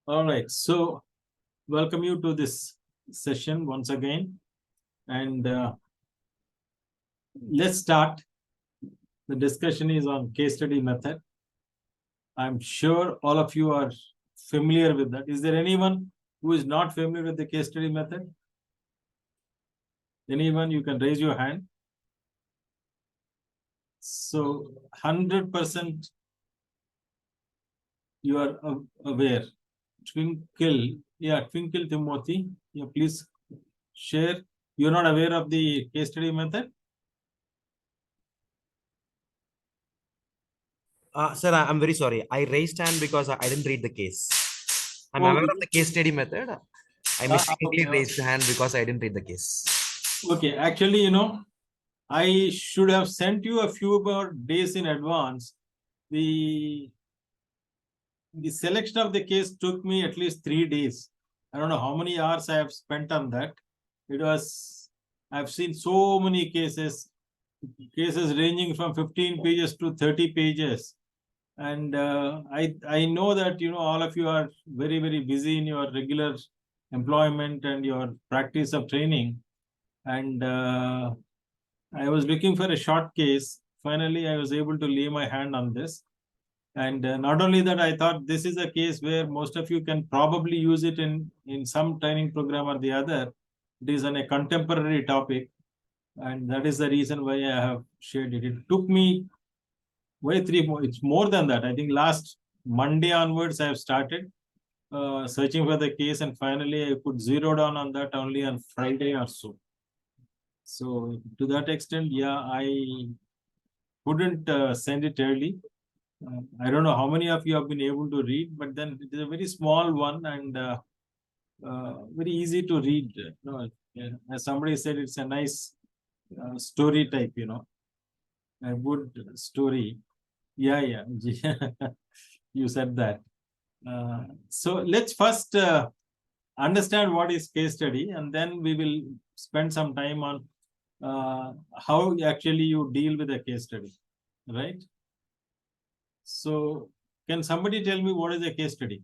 All right. So, welcome you to this session once again. And let's start. The discussion is on case study method. I'm sure all of you are familiar with that. Is there anyone who is not familiar with the case study method? Anyone? You can raise your hand. So, 100% you are aware. Twinkle Timothy. Yeah, please share. You're not aware of the case study method? Sir, I'm very sorry. I raised hand because I didn't read the case. I'm aware of the case study method. I mistakenly Okay. raised the hand because I didn't read the case. Okay, actually, I should have sent you a few more days in advance. The selection of the case took me at least 3 days. I don't know how many hours I have spent on that. I've seen so many cases ranging from 15 pages to 30 pages. And I know that, all of you are very, very busy in your regular employment and your practice of training. And I was looking for a short case. Finally, I was able to lay my hand on this. And not only that, I thought this is a case where most of you can probably use it in some training program or the other. It is on a contemporary topic. And that is the reason why I have shared it. It took me it's more than that. I think last Monday onwards, I have started searching for the case. And finally, I put zero down on that only on Friday or so. So to that extent, yeah, I couldn't send it early. I don't know how many of you have been able to read, but then it is a very small one and very easy to read. As somebody said, it's a nice story type, a good story. Yeah. You said that. So let's first understand what is case study, and then we will spend some time on how actually you deal with a case study, right? So, can somebody tell me what is a case study?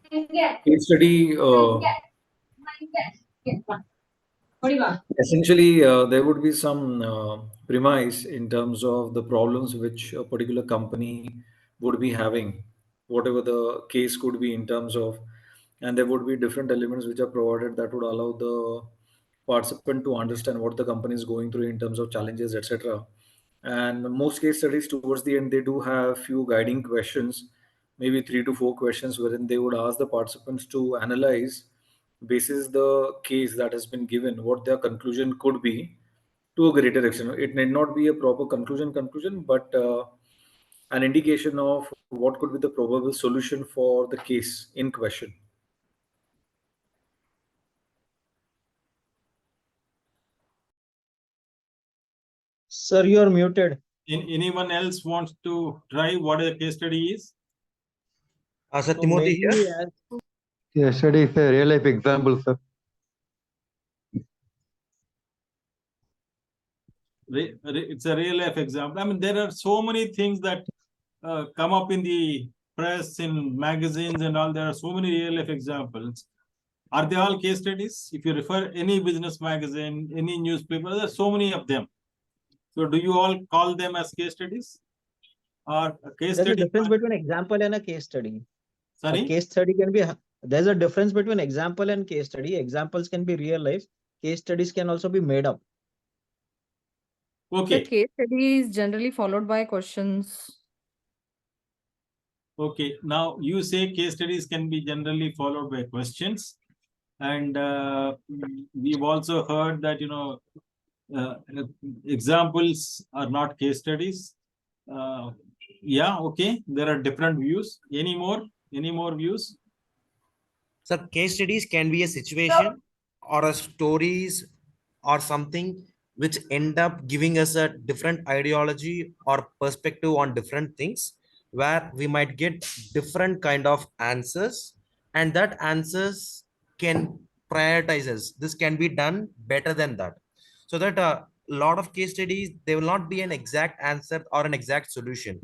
Case study, essentially, there would be some premise in terms of the problems which a particular company would be having, whatever the case could be in terms of, and there would be different elements which are provided that would allow the participant to understand what the company is going through in terms of challenges, etc. And most case studies towards the end, they do have few guiding questions, maybe 3 to 4 questions, wherein they would ask the participants to analyze basis the case that has been given, what their conclusion could be to a greater extent. It need not be a proper conclusion, but an indication of what could be the probable solution for the case in question. Sir, you are muted. Anyone else wants to try what a case study is? Sir, Timothy here. Case study is a real life example, sir. It's a real life example. I mean, there are so many things that come up in the press, in magazines, and all. There are so many real life examples. Are they all case studies? If you refer any business magazine, any newspaper, there are so many of them. So, do you all call them as case studies? Or a case There's study? a difference between example and a case study. Sorry? A case study can be, there's a difference between example and case study. Examples can be real life. Case studies can also be made up. Okay. The case study is generally followed by questions. Okay. Now, you say case studies can be generally followed by questions. And we've also heard that, examples are not case studies. Yeah, okay. There are different views. Any more views? Sir, case studies can be a situation or a stories or something which end up giving us a different ideology or perspective on different things, where we might get different kind of answers, and that answers can prioritize us. This can be done better than that. So that a lot of case studies, there will not be an exact answer or an exact solution.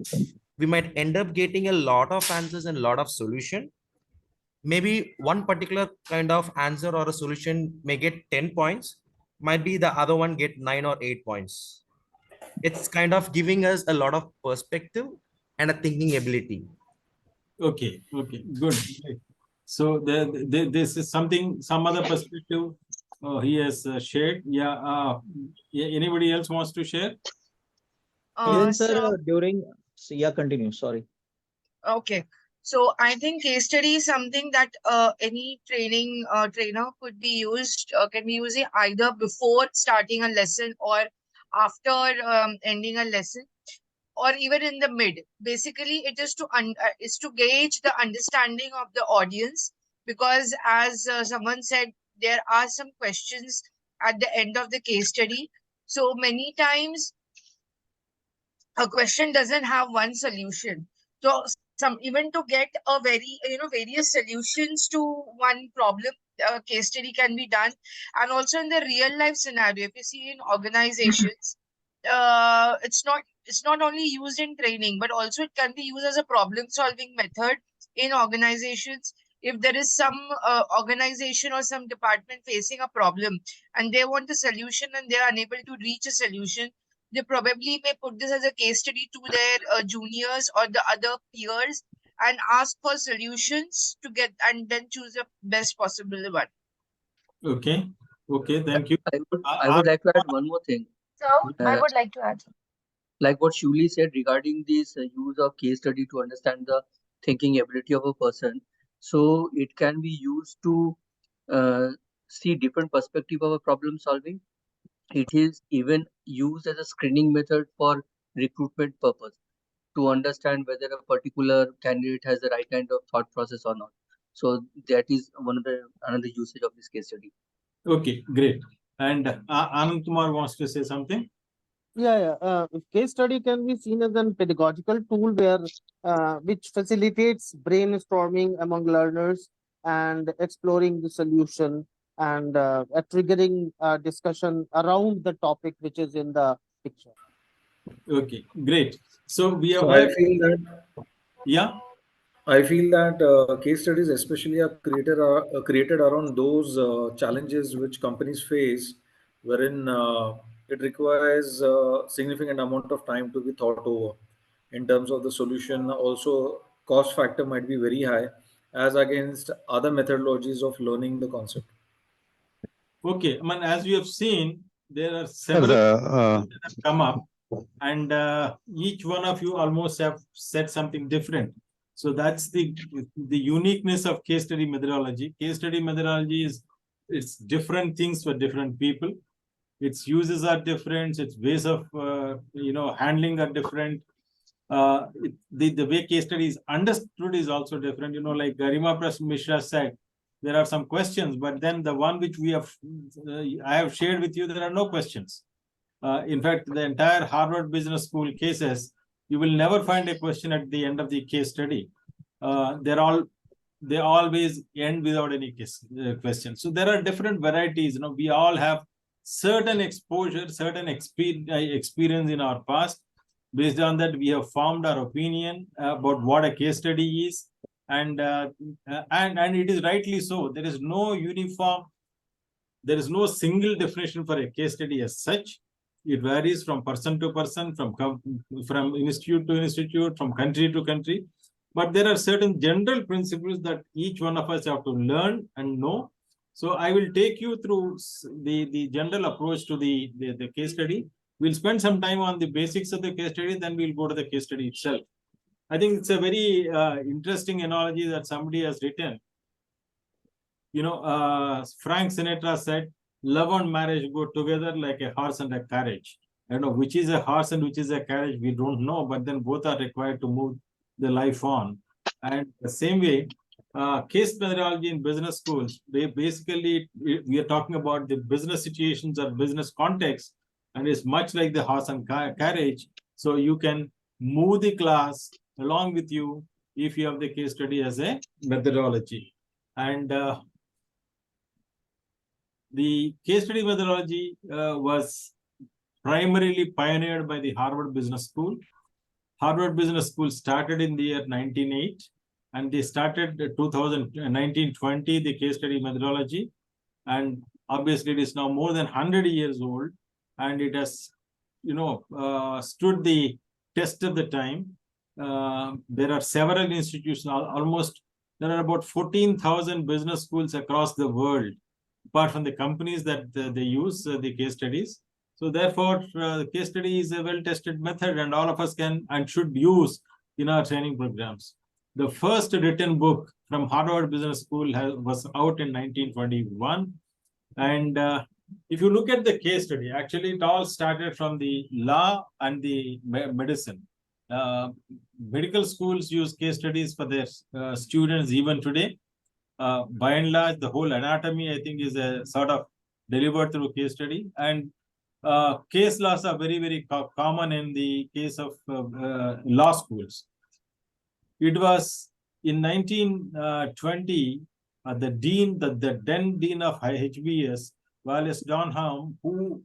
we might end up getting a lot of answers and a lot of solution. Maybe one particular kind of answer or a solution may get 10 points, might be the other one get 9 or 8 points. It's kind of giving us a lot of perspective and a thinking ability. Okay, okay, good. Great. So this is something, some other perspective he has shared. Yeah, yeah, anybody else wants to share? Even sir, So, yeah, continue. Sorry. okay. So I think case study is something that any training trainer could be used, can be using either before starting a lesson or after ending a lesson, or even in the mid. Basically, it is is to gauge the understanding of the audience, because as someone said, there are some questions at the end of the case study. So many times a question doesn't have one solution. So some, even to get a very, various solutions to one problem, case study can be done. And also in the real life scenario, if you see in organizations, it's not only used in training, but also it can be used as a problem solving method in organizations. If there is some organization or some department facing a problem and they want a solution and they are unable to reach a solution, they probably may put this as a case study to their juniors or the other peers and ask for solutions to get, and then choose the best possible one. Okay, okay, thank you. I would like to add one more thing. So I Uh, would like to add. like what Shuli said regarding this use of case study to understand the thinking ability of a person. So it can be used to uh, see different perspective of a problem solving. It is even used as a screening method for recruitment purpose to understand whether a particular candidate has the right kind of thought process or not. So that is one of the another usage of this case study. Okay, great. And Anand Kumar wants to say something. Yeah. Case study can be seen as a pedagogical tool where which facilitates brainstorming among learners and exploring the solution and triggering discussion around the topic which is in the picture. Okay, great. So we have So heard, yeah. I feel that case studies especially are created around those challenges which companies face, wherein it requires a significant amount of time to be thought over. In terms of the solution, also cost factor might be very high as against other methodologies of learning the concept. Okay, I mean, as we have seen, there are Sir, several that have come up, and each one of you almost have said something different. So that's the uniqueness of case study methodology. Case study methodology is, it's different things for different people. Its uses are different. Its ways of handling are different. The way case study is understood is also different. Like Garima Mishra said, there are some questions, but then the one which we have, I have shared with you, there are no questions. In fact, the entire Harvard Business School cases, you will never find a question at the end of the case study. They always end without any question. So there are different varieties. We all have certain exposure, certain experience in our past. Based on that, we have formed our opinion about what a case study is, and it is rightly so. There is no uniform, there is no single definition for a case study as such. It varies from person to person, from institute to institute, from country to country. But there are certain general principles that each one of us have to learn and know. So I will take you through the general approach to the case study. We'll spend some time on the basics of the case study, then we'll go to the case study itself. I think it's a very interesting analogy that somebody has written. Frank Sinatra said, love and marriage go together like a horse and a carriage. I don't know which is a horse and which is a carriage, we don't know, but then both are required to move the life on. And the same way, case methodology in business schools, basically, we are talking about the business situations or business context, and it's much like the horse and carriage. So you can move the class along with you if you have the case study as a methodology. And the case study methodology was primarily pioneered by the Harvard Business School. Harvard Business School started in the year 1908, and they started 1920 the case study methodology, and obviously it is now more than 100 years old, and it has stood the test of the time. There are several institutions, almost there are about 14,000 business schools across the world, apart from the companies that they use the case studies. So therefore, the case study is a well-tested method, and all of us can and should use in our training programs. The first written book from Harvard Business School was out in 1921. And if you look at the case study, actually it all started from the law and the medicine. Medical schools use case studies for their students even today. By and large, the whole anatomy, I think, is a sort of delivered through case study. And case laws are very, very common in the case of law schools. It was in 1920, the then dean of HBS, Wallace Donham, who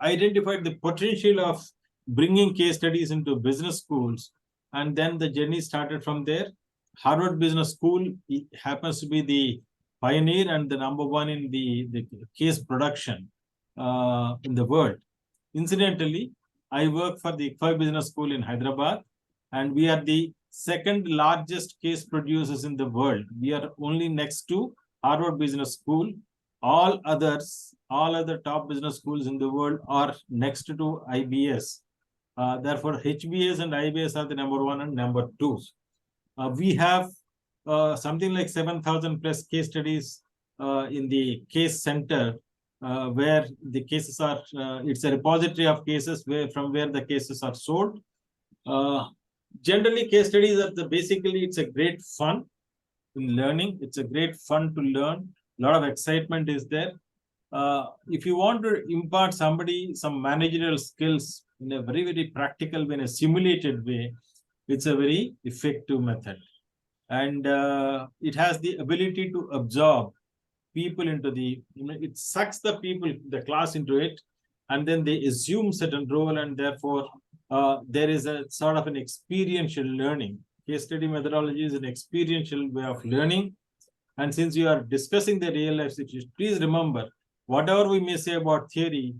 identified the potential of bringing case studies into business schools, and then the journey started from there. Harvard Business School happens to be the pioneer and the number one in the case production in the world. Incidentally, I work for the ICFI Business School in Hyderabad, and we are the second largest case producers in the world. We are only next to Harvard Business School. All other top business schools in the world are next to IBS. Therefore, HBS and IBS are the number one and number two. We have something like 7,000 plus case studies in the case center, where the cases are, it's a repository of cases from where the cases are sold. Generally, case studies are basically, it's a great fun in learning. It's a great fun to learn. A lot of excitement is there. If you want to impart somebody some managerial skills in a very, very practical way, in a simulated way, it's a very effective method. And it has the ability to absorb people into it sucks the people, the class into it, and then they assume certain role, and therefore there is a sort of an experiential learning. Case study methodology is an experiential way of learning. And since you are discussing the real life situation, please remember, whatever we may say about theory,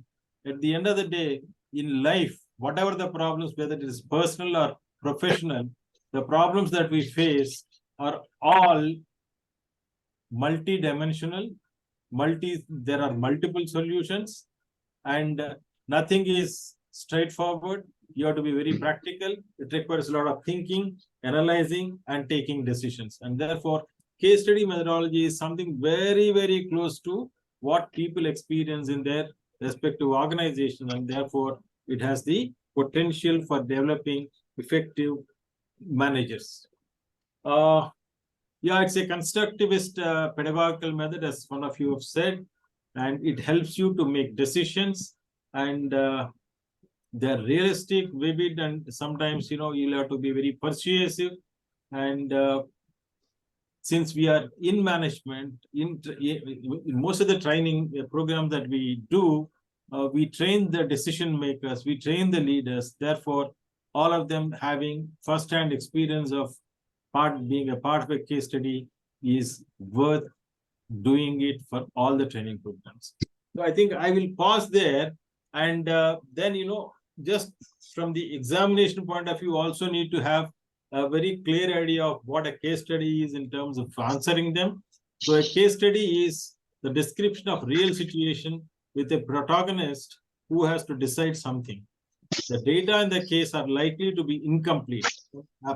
at the end of the day, in life, whatever the problems, whether it is personal or professional, the problems that we face are all multi-dimensional, there are multiple solutions, and nothing is straightforward. You have to be very practical. It requires a lot of thinking, analyzing, and taking decisions. And therefore, case study methodology is something very, very close to what people experience in their respective organization, and therefore it has the potential for developing effective managers. Yeah, it's a constructivist pedagogical method, as one of you have said, and it helps you to make decisions, and they're realistic, vivid, and sometimes you'll have to be very persuasive. And since we are in management, in most of the training program that we do, we train the decision makers, we train the leaders. Therefore, all of them having first-hand experience of being a part of a case study is worth doing it for all the training programs. So I think I will pause there, and then just from the examination point of view, also need to have a very clear idea of what a case study is in terms of answering them. So a case study is the description of real situation with a protagonist who has to decide something. The data in the case are likely to be incomplete.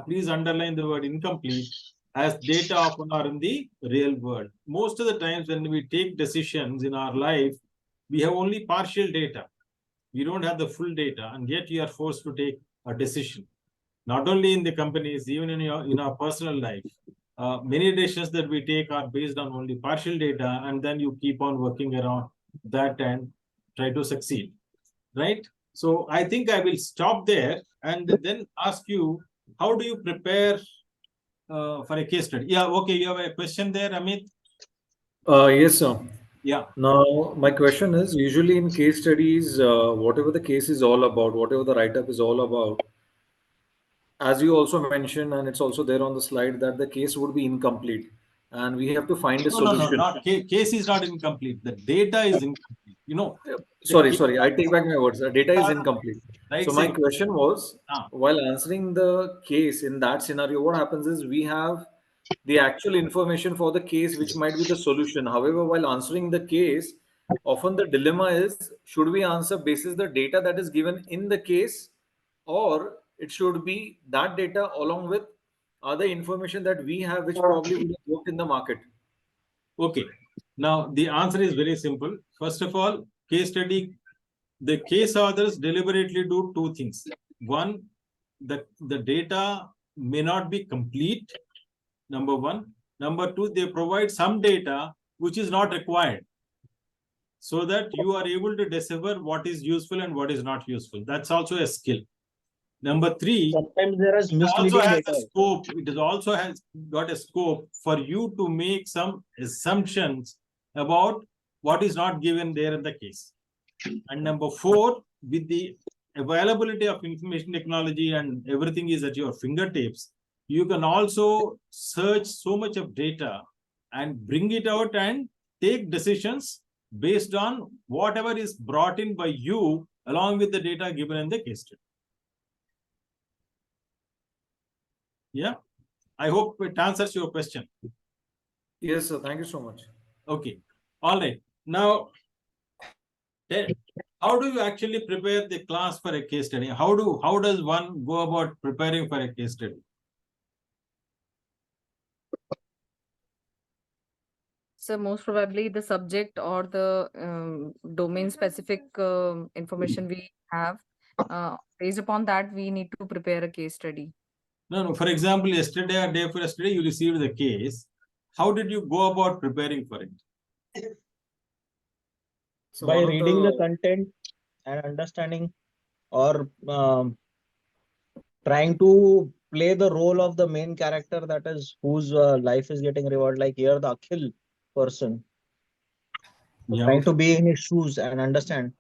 Please underline the word incomplete, as data often are in the real world. Most of the times when we take decisions in our life, we have only partial data. We don't have the full data, and yet you are forced to take a decision. Not only in the companies, even in our personal life. Many decisions that we take are based on only partial data, and then you keep on working around that and try to succeed, right? So I think I will stop there and then ask you, how do you prepare for a case study? Yeah, okay, you have a question there, Amit? Yes, sir. Yeah. Now, my question is, usually in case studies, whatever the case is all about, whatever the write-up is all about, as you also mentioned, and it's also there on the slide, that the case would be incomplete, and we have to find a No, no, no, solution. not case is not incomplete. The data is incomplete. You know, Sorry, I take back my words. The data is incomplete. right? So my Say, question was, ah, while answering the case in that scenario, what happens is we have the actual information for the case, which might be the solution. However, while answering the case, often the dilemma is, should we answer basis the data that is given in the case, or it should be that data along with other information that we have, which probably would have worked in the market. okay. Now the answer is very simple. First of all, case study, the case authors deliberately do two things. One, the data may not be complete, number one. Number two, they provide some data which is not required, so that you are able to decipher what is useful and what is not useful. That's also a skill. Number three, Sometimes there is it also misleading has data. a scope. It is also has got a scope for you to make some assumptions about what is not given there in the case. And number four, with the availability of information technology and everything is at your fingertips, you can also search so much of data and bring it out and take decisions based on whatever is brought in by you along with the data given in the case study. Yeah, I hope it answers your question. Yes, sir. Thank you so much. Okay, all right. Now, how do you actually prepare the class for a case study? How does one go about preparing for a case study? So most probably the subject or the domain specific information we have. Based upon that, we need to prepare a case study. No. For example, yesterday or day for yesterday, you received the case. How did you go about preparing for it? So By one of reading the the content and understanding, or trying to play the role of the main character, that is whose life is getting rewarded, like here the Akhil person. So Yeah, trying to be in his shoes and understand.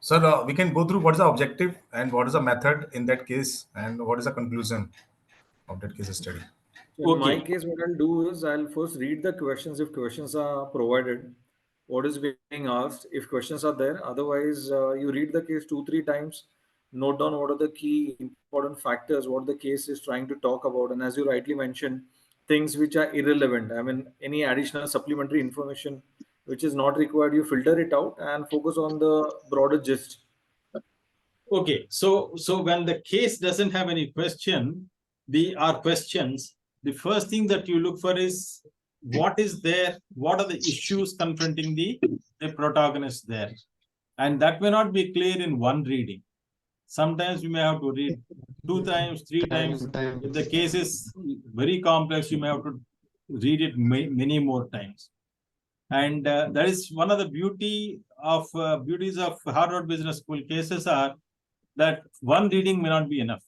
Sir, we can go through what is the objective and what is the method in that case and what is the conclusion of that case study. So in my okay. case, what I'll do is I'll first read the questions if questions are provided, what is being asked, if questions are there. Otherwise, you read the case 2, 3 times, note down what are the key important factors, what the case is trying to talk about. And as you rightly mentioned, things which are irrelevant, I mean, any additional supplementary information which is not required, you filter it out and focus on the broader gist. Okay, so when the case doesn't have any question, questions, the first thing that you look for is what is there, what are the issues confronting the protagonist there, and that may not be clear in one reading. Sometimes you may have to read 2 times, 3 times. If the case is very complex, you may have to read it many more times. And that is one of the beauties of Harvard Business School cases are that one reading may not be enough.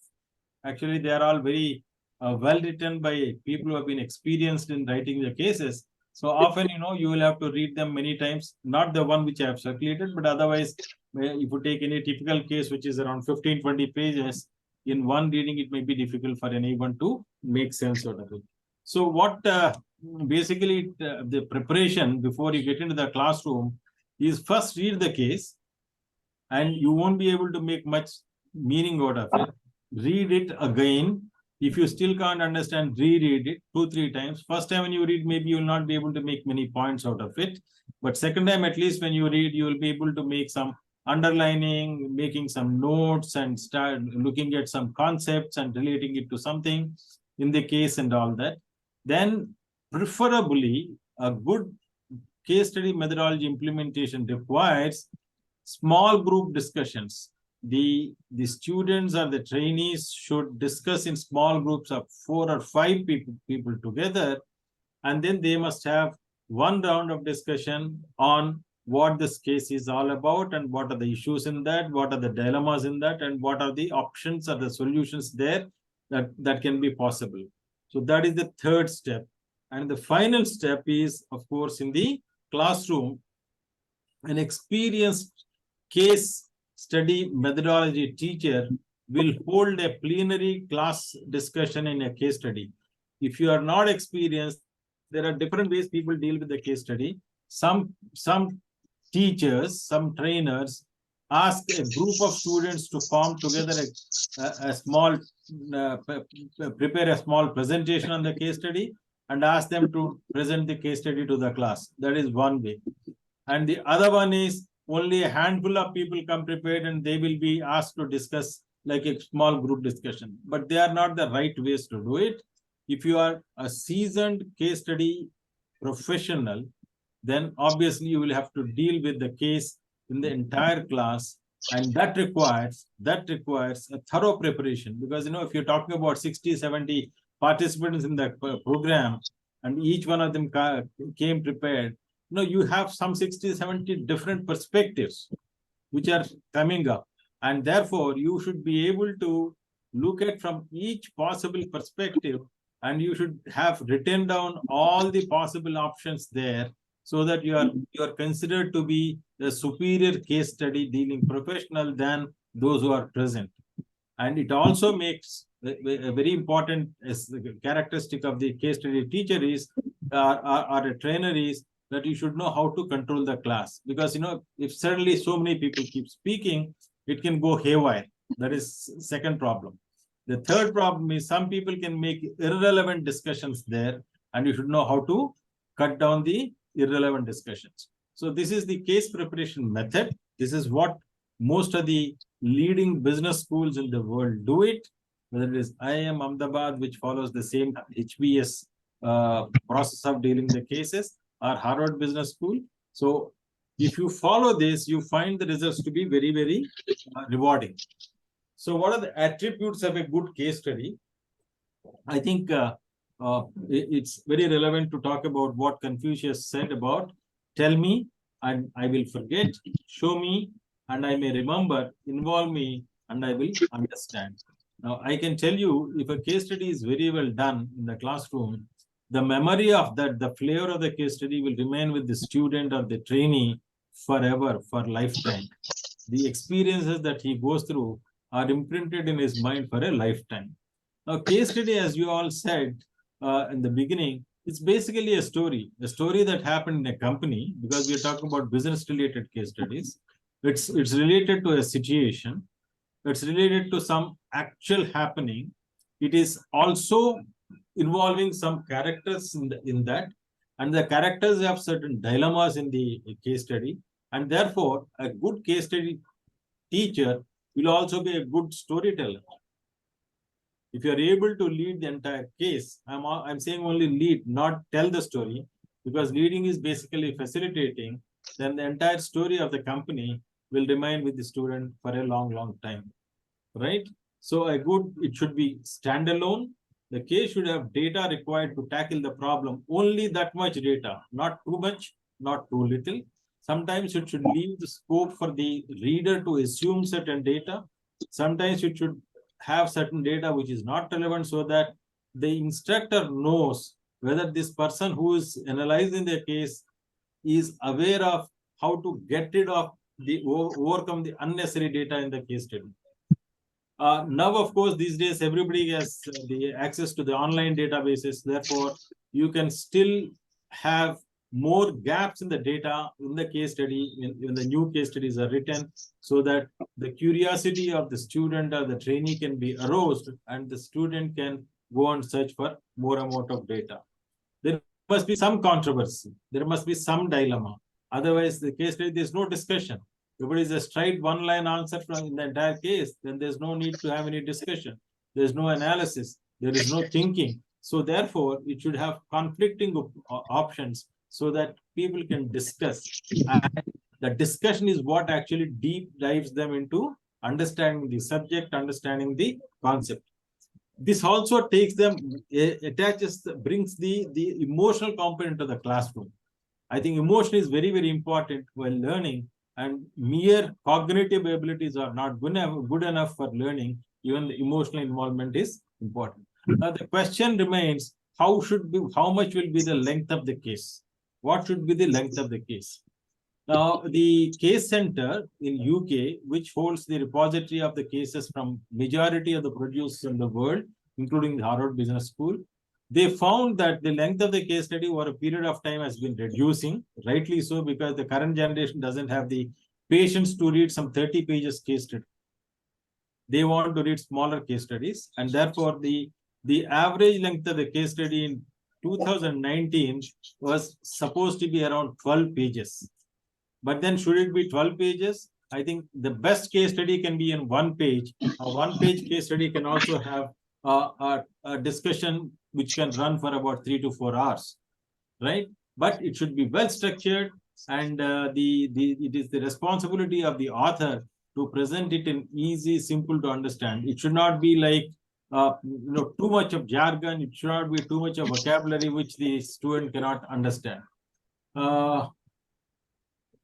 Actually, they are all very well written by people who have been experienced in writing the cases. So often, you will have to read them many times, not the one which I have circulated, but otherwise, if you take any typical case, which is around 15, 20 pages, in one reading, it may be difficult for anyone to make sense out of it. So what basically the preparation before you get into the classroom is first read the case, and you won't be able to make much meaning out of it. Read it again. If you still can't understand, reread it 2, 3 times. First time when you read, maybe you will not be able to make many points out of it. But second time, at least when you read, you will be able to make some underlining, making some notes, and start looking at some concepts and relating it to something in the case and all that. Then preferably a good case study methodology implementation requires small group discussions. The students or the trainees should discuss in small groups of 4 or 5 people together, and then they must have one round of discussion on what this case is all about and what are the issues in that, what are the dilemmas in that, and what are the options or the solutions there that can be possible. So that is the third step. And the final step is, of course, in the classroom, an experienced case study methodology teacher will hold a plenary class discussion in a case study. If you are not experienced, there are different ways people deal with the case study. Some teachers, some trainers ask a group of students to form together a small, prepare a small presentation on the case study and ask them to present the case study to the class. That is one way. And the other one is only a handful of people come prepared and they will be asked to discuss like a small group discussion. But they are not the right ways to do it. If you are a seasoned case study professional, then obviously you will have to deal with the case in the entire class, and that requires a thorough preparation, because if you're talking about 60-70 participants in the program and each one of them came prepared, you have some 60-70 different perspectives which are coming up, and therefore you should be able to look at from each possible perspective, and you should have written down all the possible options there, so that you are considered to be a superior case study dealing professional than those who are present. And it also makes a very important characteristic of the case study teacher is or a trainer is that you should know how to control the class, because if suddenly so many people keep speaking, it can go haywire. That is second problem. The third problem is some people can make irrelevant discussions there, and you should know how to cut down the irrelevant discussions. So this is the case preparation method. This is what most of the leading business schools in the world do it, whether it is IIM Ahmedabad, which follows the same HBS process of dealing the cases, or Harvard Business School. So if you follow this, you find the results to be very, very rewarding. So what are the attributes of a good case study? I think it's very relevant to talk about what Confucius said about tell me and I will forget, show me and I may remember, involve me and I will understand. Now, I can tell you, if a case study is very well done in the classroom, the memory of that, the flavor of the case study will remain with the student or the trainee forever, for lifetime. The experiences that he goes through are imprinted in his mind for a lifetime. Now, case study, as you all said in the beginning, it's basically a story that happened in a company, because we are talking about business-related case studies. It's related to a situation. It's related to some actual happening. It is also involving some characters in that, and the characters have certain dilemmas in the case study, and therefore a good case study teacher will also be a good storyteller. If you are able to lead the entire case, I'm saying only lead, not tell the story, because leading is basically facilitating, then the entire story of the company will remain with the student for a long, long time, right? So it should be standalone. The case should have data required to tackle the problem, only that much data, not too much, not too little. Sometimes it should leave the scope for the reader to assume certain data. Sometimes it should have certain data which is not relevant, so that the instructor knows whether this person who is analyzing the case is aware of how to get rid of overcome the unnecessary data in the case study. Now, of course, these days everybody has the access to the online databases. Therefore, you can still have more gaps in the data in the case study when the new case studies are written, so that the curiosity of the student or the trainee can be aroused, and the student can go and search for more amount of data. There must be some controversy. There must be some dilemma. Otherwise, the case study, there's no discussion. If it is a straight one-line answer from the entire case, then there's no need to have any discussion. There's no analysis. There is no thinking. So therefore, it should have conflicting options, so that people can discuss. And the discussion is what actually deep dives them into understanding the subject, understanding the concept. This also takes them, brings the emotional component to the classroom. I think emotion is very, very important while learning, and mere cognitive abilities are not good enough for learning. Even the emotional involvement is important. Now, the question remains, how much will be the length of the case? What should be the length of the case? Now, the case center in UK, which holds the repository of the cases from majority of the producers in the world, including the Harvard Business School, they found that the length of the case study over a period of time has been reducing, rightly so, because the current generation doesn't have the patience to read some 30 pages case study. They want to read smaller case studies, and therefore the average length of the case study in 2019 was supposed to be around 12 pages. But then should it be 12 pages? I think the best case study can be in 1 page. A 1 page case study can also have a discussion which can run for about 3 to 4 hours, right? But it should be well structured, and it is the responsibility of the author to present it in easy, simple to understand. It should not be like too much of jargon. It should not be too much of vocabulary which the student cannot understand.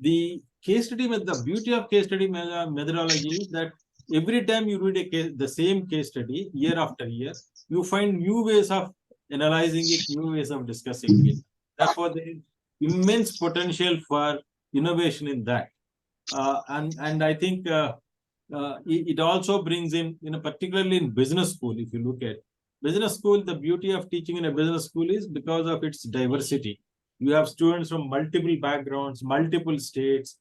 The case study the beauty of case study methodology is that every time you read the same case study year after year, you find new ways of analyzing it, new ways of discussing it. Therefore, there is immense potential for innovation in that. And I think it also brings in, particularly in business school, if you look at business school, the beauty of teaching in a business school is because of its diversity. You have students from multiple backgrounds, multiple states,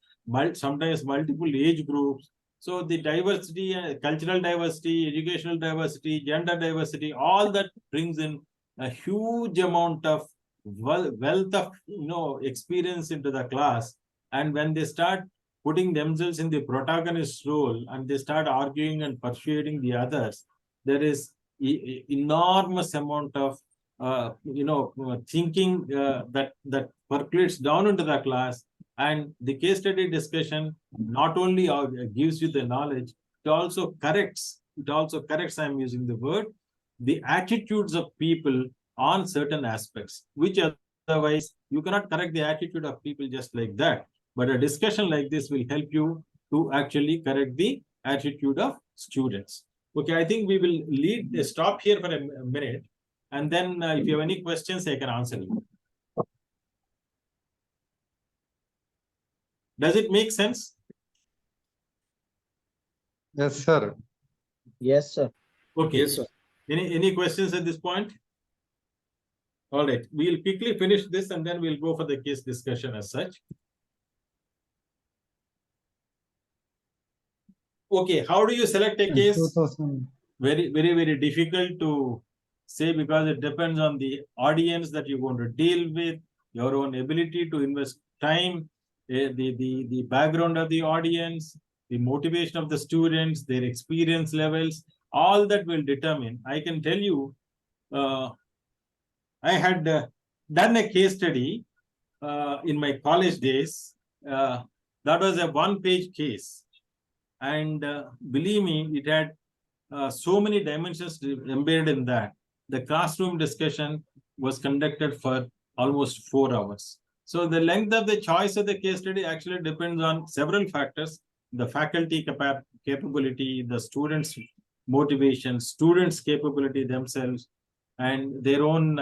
sometimes multiple age groups. So the diversity, cultural diversity, educational diversity, gender diversity, all that brings in a huge amount of wealth of experience into the class. And when they start putting themselves in the protagonist role and they start arguing and persuading the others, there is enormous amount of thinking that percolates down into the class. And the case study discussion not only gives you the knowledge, it also corrects, I'm using the word, the attitudes of people on certain aspects, which otherwise you cannot correct the attitude of people just like that. But a discussion like this will help you to actually correct the attitude of students. Okay, I think we will stop here for a minute. And then if you have any questions, I can answer you. Does it make sense? Yes, sir. Yes, sir. Okay. Yes, sir. Any questions at this point? All right. We'll quickly finish this and then we'll go for the case discussion as such. Okay. How do you select a case? 2000. Very, very, very difficult to say because it depends on the audience that you're going to deal with, your own ability to invest time, the background of the audience, the motivation of the students, their experience levels, all that will determine. I can tell you, I had done a case study in my college days. That was a 1-page case. And believe me, it had so many dimensions embedded in that. The classroom discussion was conducted for almost 4 hours. So the length of the choice of the case study actually depends on several factors: the faculty capability, the students' motivation, students' capability themselves, and their own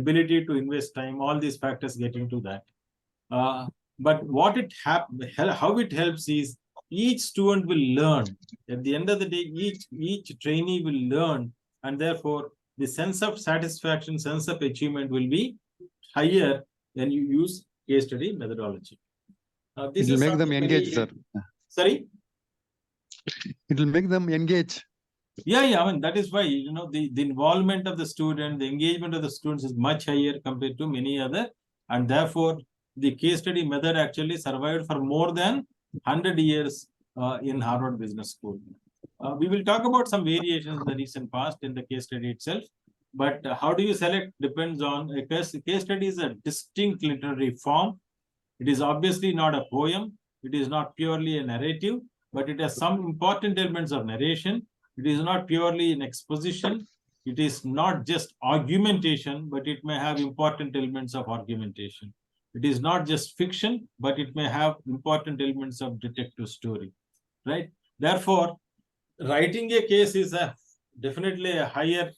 ability to invest time. All these factors get into that. But what how it helps is each student will learn. At the end of the day, each trainee will learn, and therefore the sense of satisfaction, sense of achievement will be higher when you use case study methodology. It will make them engage, sir. Sorry? It will make them engage. Yeah. I mean, that is why, the involvement of the student, the engagement of the students is much higher compared to many other. And therefore, the case study method actually survived for more than 100 years in Harvard Business School. We will talk about some variations in the recent past in the case study itself. But how do you select depends on, because case study is a distinct literary form. It is obviously not a poem. It is not purely a narrative, but it has some important elements of narration. It is not purely an exposition. It is not just argumentation, but it may have important elements of argumentation. It is not just fiction, but it may have important elements of detective story, right? Therefore, writing a case is definitely a higher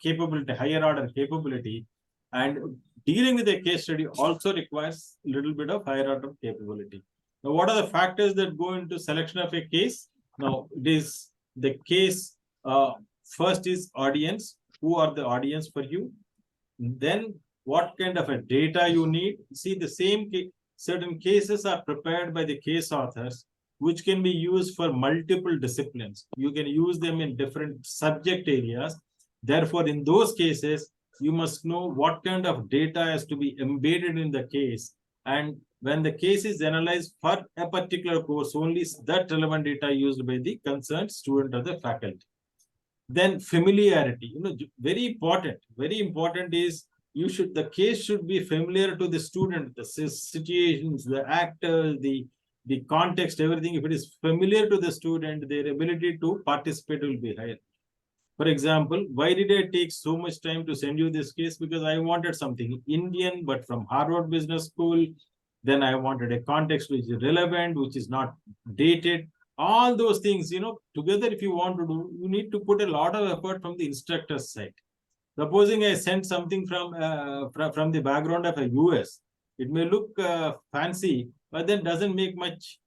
capability, higher order capability, and dealing with a case study also requires a little bit of higher order capability. Now, what are the factors that go into selection of a case? Now, it is the case, first is audience. Who are the audience for you? Then what kind of a data you need? See, the same certain cases are prepared by the case authors, which can be used for multiple disciplines. You can use them in different subject areas. Therefore, in those cases, you must know what kind of data has to be embedded in the case. And when the case is analyzed for a particular course, only that relevant data used by the concerned student or the faculty. Then familiarity, very important is the case should be familiar to the student, the situations, the actors, the context, everything. If it is familiar to the student, their ability to participate will be higher. For example, why did I take so much time to send you this case? Because I wanted something Indian, but from Harvard Business School. Then I wanted a context which is relevant, which is not dated. All those things, together, if you want to do, you need to put a lot of effort from the instructor's side. Supposing I sent something from the background of a US, it may look fancy, but then doesn't make much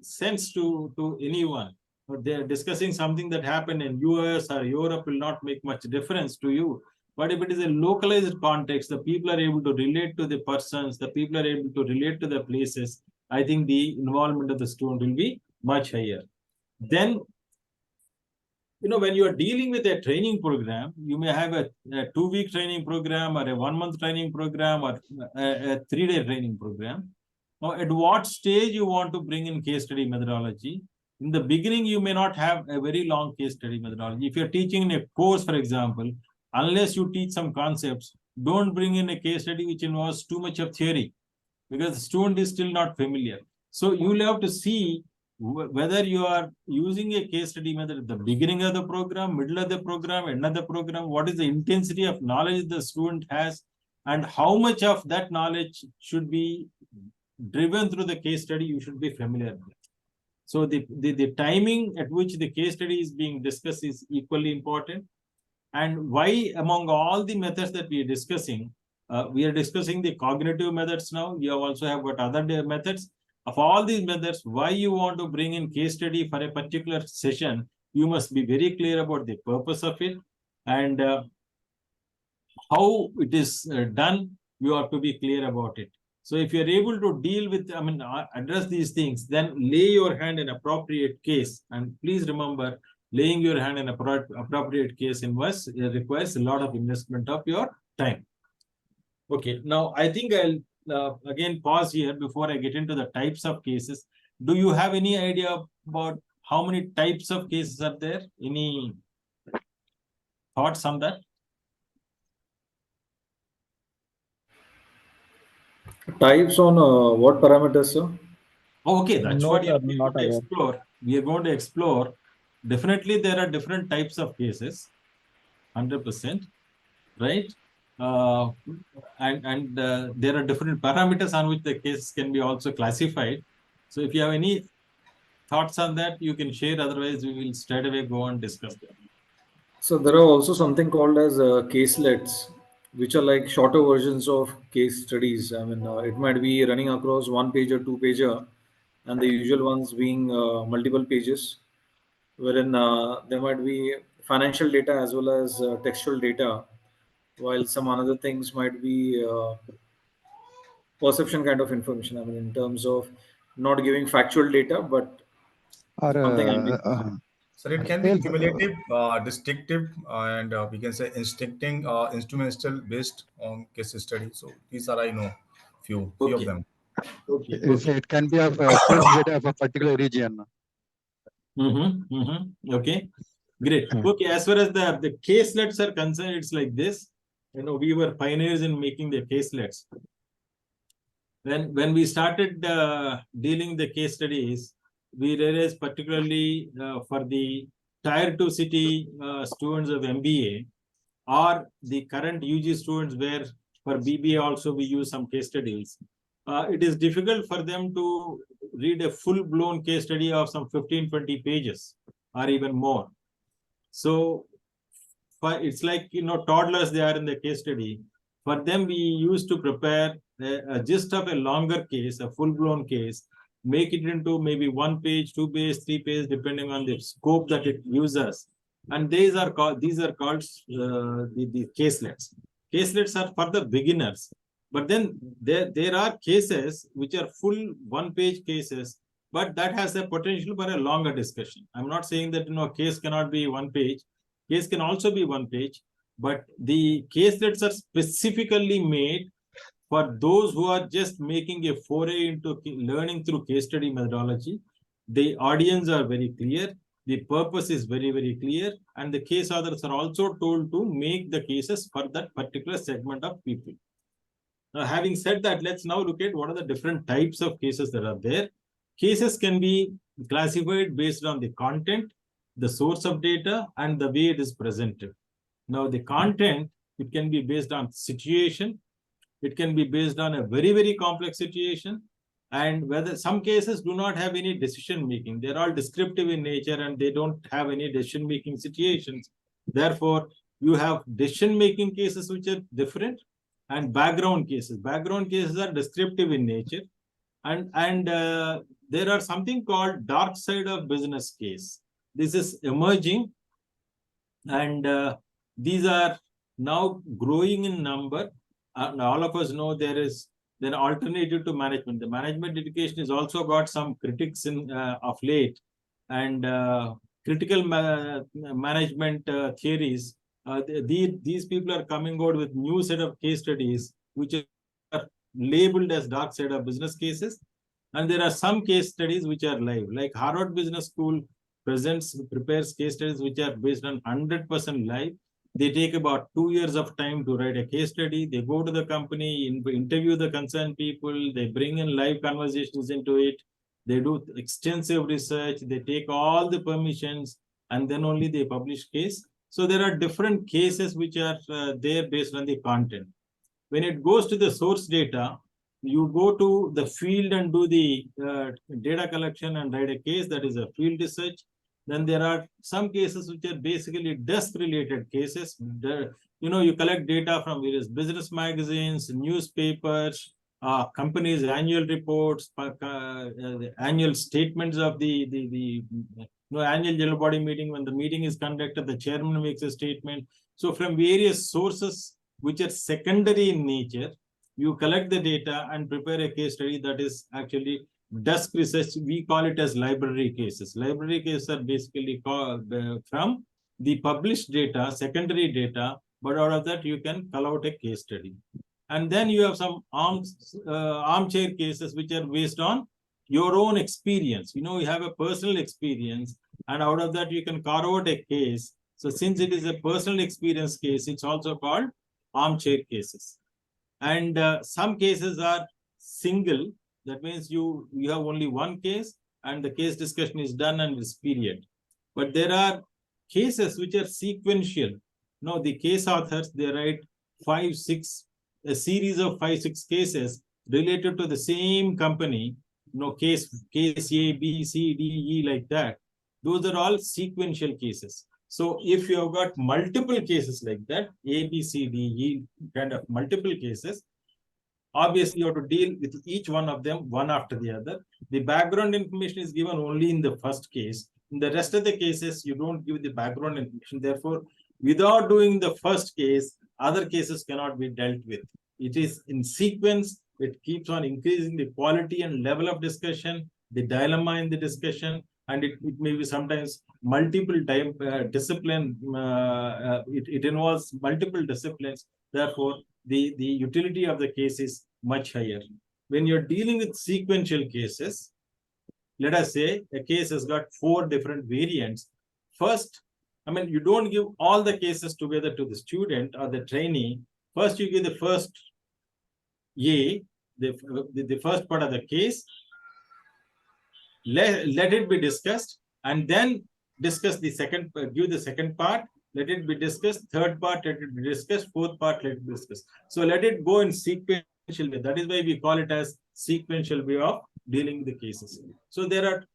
sense to anyone. But they're discussing something that happened in US or Europe will not make much difference to you. But if it is a localized context, the people are able to relate to the persons, the people are able to relate to the places. I think the involvement of the student will be much higher. Then, when you are dealing with a training program, you may have a 2-week training program or a 1-month training program or a 3-day training program. Now, at what stage you want to bring in case study methodology? In the beginning, you may not have a very long case study methodology. If you're teaching in a course, for example, unless you teach some concepts, don't bring in a case study which involves too much of theory, because the student is still not familiar. So you will have to see whether you are using a case study method at the beginning of the program, middle of the program, end of the program, what is the intensity of knowledge the student has, and how much of that knowledge should be driven through the case study you should be familiar with. So the timing at which the case study is being discussed is equally important. And why, among all the methods that we are discussing the cognitive methods now. You also have got other methods. Of all these methods, why you want to bring in case study for a particular session, you must be very clear about the purpose of it and how it is done. You have to be clear about it. So if you're able to deal with, address these things, then lay your hand in appropriate case. And please remember, laying your hand in appropriate case requires a lot of investment of your time. Okay, now I think I'll again pause here before I get into the types of cases. Do you have any idea about how many types of cases are there? Any thoughts on that? Types on what parameters, sir? Okay, that's No, what sir, we are not going to aware. explore. We are going to explore. Definitely, there are different types of cases. 100%, right? And there are different parameters on which the case can be also classified. So if you have any thoughts on that, you can share. Otherwise, we will straight away go and discuss them. So there are also something called as caselets, which are like shorter versions of case studies. It might be running across 1 page or 2 pager, and the usual ones being multiple pages, wherein there might be financial data as well as textual data, while some other things might be perception kind of information. In terms of not giving factual data, but Or something ambiguous. So it can be sales, cumulative, distinctive, and we can say instincting, instrumental based on case study. So these are, I know, few of Okay. them. Okay. it can be of sales data of a particular region. Okay, great. Okay, as far as the caselets are concerned, it's like this. We were pioneers in making the caselets. When we started dealing the case studies, we realized particularly for the tier 2 city students of MBA or the current UG students, where for BBA also we use some case studies. It is difficult for them to read a full-blown case study of some 15-20 pages or even more. So it's like, toddlers, they are in the case study. For them, we used to prepare a gist of a longer case, a full-blown case, make it into maybe 1 page, 2 page, 3 page, depending on the scope that it uses. And these are called the caselets. Caselets are for the beginners. But then there are cases which are full 1-page cases, but that has a potential for a longer discussion. I'm not saying that case cannot be 1 page. Case can also be 1 page, but the caselets are specifically made for those who are just making a foray into learning through case study methodology. The audience are very clear. The purpose is very, very clear. And the case authors are also told to make the cases for that particular segment of people. Now, having said that, let's now look at what are the different types of cases that are there. Cases can be classified based on the content, the source of data, and the way it is presented. Now, the content, it can be based on situation. It can be based on a very, very complex situation. And whether some cases do not have any decision making, they're all descriptive in nature and they don't have any decision making situations. Therefore, you have decision making cases which are different and background cases. Background cases are descriptive in nature. And there are something called dark side of business case. This is emerging, and these are now growing in number. All of us know there is an alternative to management. The management education has also got some critics in of late, and critical management theories. These people are coming out with new set of case studies which are labeled as dark side of business cases. And there are some case studies which are live, like Harvard Business School prepares case studies which are based on 100% live. They take about 2 years of time to write a case study. They go to the company, interview the concerned people. They bring in live conversations into it. They do extensive research. They take all the permissions, and then only they publish case. So there are different cases which are there based on the content. When it goes to the source data, you go to the field and do the data collection and write a case. That is a field research. Then there are some cases which are basically desk-related cases. You collect data from various business magazines, newspapers, companies' annual reports, annual statements of the annual general body meeting. When the meeting is conducted, the chairman makes a statement. So from various sources which are secondary in nature, you collect the data and prepare a case study that is actually desk research. We call it as library cases. Library cases are basically called from the published data, secondary data, but out of that you can call out a case study. And then you have some armchair cases which are based on your own experience. You have a personal experience, and out of that you can carve out a case. So since it is a personal experience case, it's also called armchair cases. And some cases are single. That means you have only one case and the case discussion is done and it's period. But there are cases which are sequential. The case authors, they write a series of 5-6 cases related to the same company. Case A, B, C, D, E, like that. Those are all sequential cases. So if you have got multiple cases like that, A, B, C, D, E, kind of multiple cases, obviously you have to deal with each one of them one after the other. The background information is given only in the first case. In the rest of the cases, you don't give the background information. Therefore, without doing the first case, other cases cannot be dealt with. It is in sequence. It keeps on increasing the quality and level of discussion, the dilemma in the discussion, and it may be sometimes multiple discipline. It involves multiple disciplines. Therefore, the utility of the case is much higher. When you're dealing with sequential cases, let us say a case has got 4 different variants. First, you don't give all the cases together to the student or the trainee. First, you give the first the first part of the case. Let it be discussed, and then discuss the second. Give the second part. Let it be discussed. Third part, let it be discussed. Fourth part, let it be discussed. So let it go in sequential way. That is why we call it as sequential way of dealing with the cases. So there are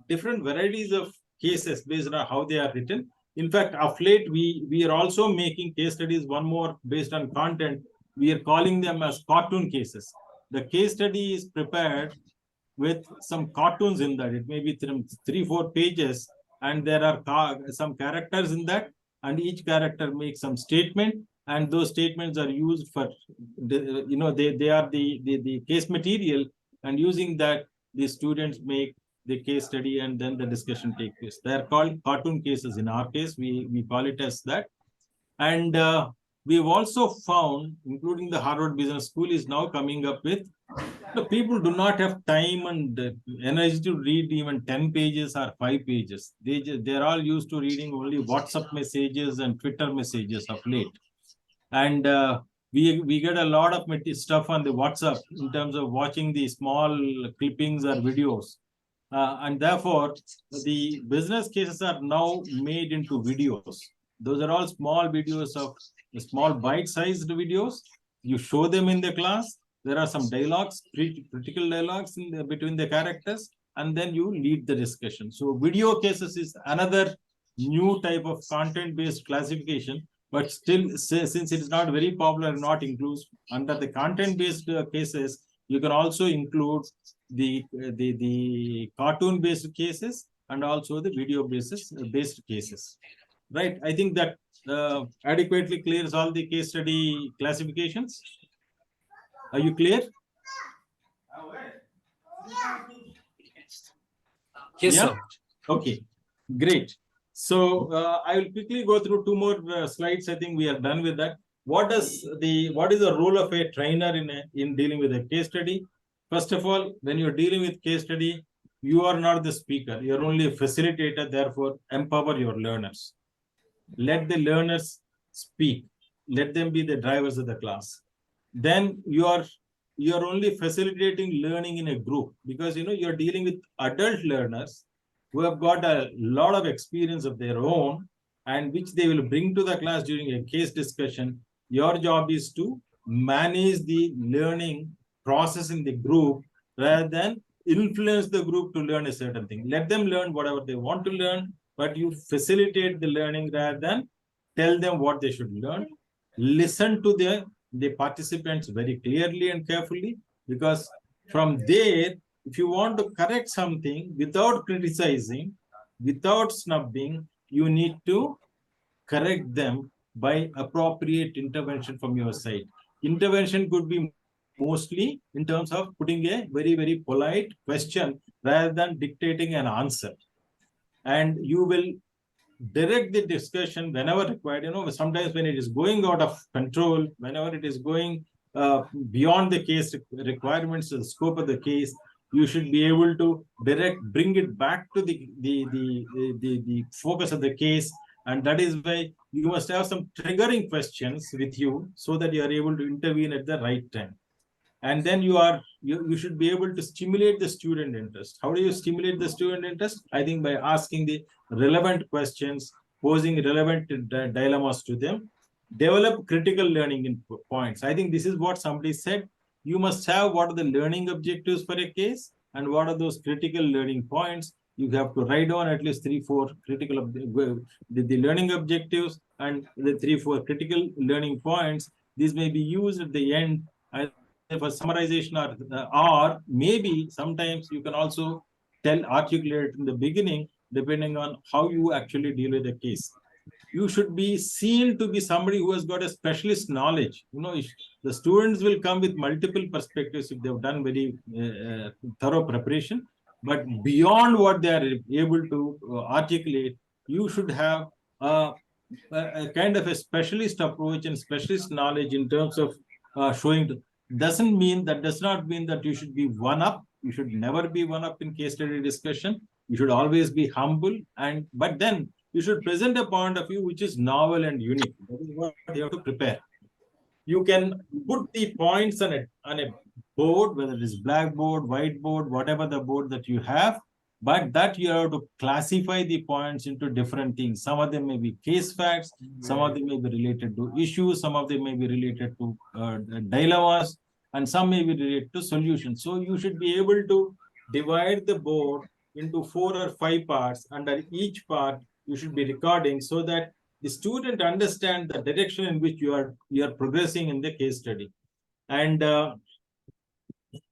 different varieties of cases based on how they are written. In fact, of late, we are also making case studies, one more based on content, we are calling them as cartoon cases. The case study is prepared with some cartoons in that. It may be 3-4 pages, and there are some characters in that, and each character makes some statement, and those statements are used for, they are the case material, and using that, the students make the case study, and then the discussion takes place. They are called cartoon cases. In our case, we call it as that. And we've also found, including the Harvard Business School is now coming up with, people do not have time and energy to read even 10 pages or 5 pages. They're all used to reading only WhatsApp messages and Twitter messages of late. And we get a lot of stuff on the WhatsApp in terms of watching the small clippings or videos. And therefore, the business cases are now made into videos. Those are all small videos of small bite-sized videos. You show them in the class. There are some dialogues, critical dialogues between the characters, and then you lead the discussion. So video cases is another new type of content-based classification, but still, since it is not very popular, not includes under the content-based cases, you can also include the cartoon-based cases and also the video-based cases. Right? I think that adequately clears all the case study classifications. Are you clear? Yes, Yeah? sir. Okay, great. So I will quickly go through 2 more slides. I think we are done with that. What is the role of a trainer in dealing with a case study? First of all, when you're dealing with case study, you are not the speaker. You're only a facilitator. Therefore, empower your learners. Let the learners speak. Let them be the drivers of the class. Then you are only facilitating learning in a group, because you're dealing with adult learners who have got a lot of experience of their own, and which they will bring to the class during a case discussion. Your job is to manage the learning process in the group rather than influence the group to learn a certain thing. Let them learn whatever they want to learn, but you facilitate the learning rather than tell them what they should learn. Listen to the participants very clearly and carefully, because from there, if you want to correct something without criticizing, without snubbing, you need to correct them by appropriate intervention from your side. Intervention could be mostly in terms of putting a very, very polite question rather than dictating an answer. And you will direct the discussion whenever required. Sometimes when it is going out of control, whenever it is going beyond the case requirements, the scope of the case, you should be able to bring it back to the focus of the case. And that is why you must have some triggering questions with you so that you are able to intervene at the right time. And then you should be able to stimulate the student interest. How do you stimulate the student interest? I think by asking the relevant questions, posing relevant dilemmas to them, develop critical learning points. I think this is what somebody said. You must have what are the learning objectives for a case, and what are those critical learning points. You have to write down at least 3-4 critical the learning objectives and the 3-4 critical learning points. These may be used at the end for summarization, or maybe sometimes you can also articulate in the beginning, depending on how you actually deal with the case. You should be seen to be somebody who has got a specialist knowledge. The students will come with multiple perspectives if they've done very thorough preparation, but beyond what they are able to articulate, you should have a kind of a specialist approach and specialist knowledge in terms of showing. Does not mean that you should be one up. You should never be one up in case study discussion. You should always be humble, but then you should present a point of view which is novel and unique. That is what you have to prepare. You can put the points on a board, whether it is blackboard, whiteboard, whatever the board that you have, but that you have to classify the points into different things. Some of them may be case facts, some of them may be related to issues, some of them may be related to dilemmas, and some may be related to solutions. So you should be able to divide the board into 4 or 5 parts. Under each part, you should be recording so that the student understand the direction in which you are progressing in the case study. And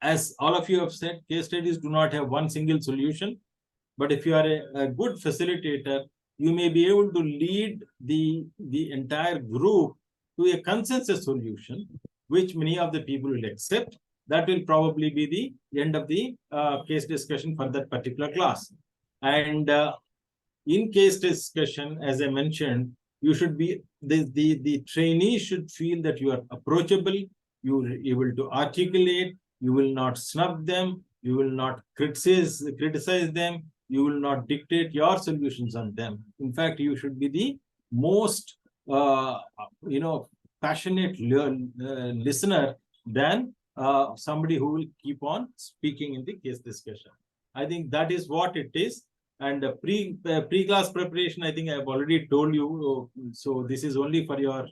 as all of you have said, case studies do not have one single solution. But if you are a good facilitator, you may be able to lead the entire group to a consensus solution, which many of the people will accept. That will probably be the end of the case discussion for that particular class. And in case discussion, as I mentioned, you should be the trainee should feel that you are approachable, you are able to articulate, you will not snub them, you will not criticize them, you will not dictate your solutions on them. In fact, you should be the most passionate listener than somebody who will keep on speaking in the case discussion. I think that is what it is. And pre-class preparation, I think I have already told you. So this is only for your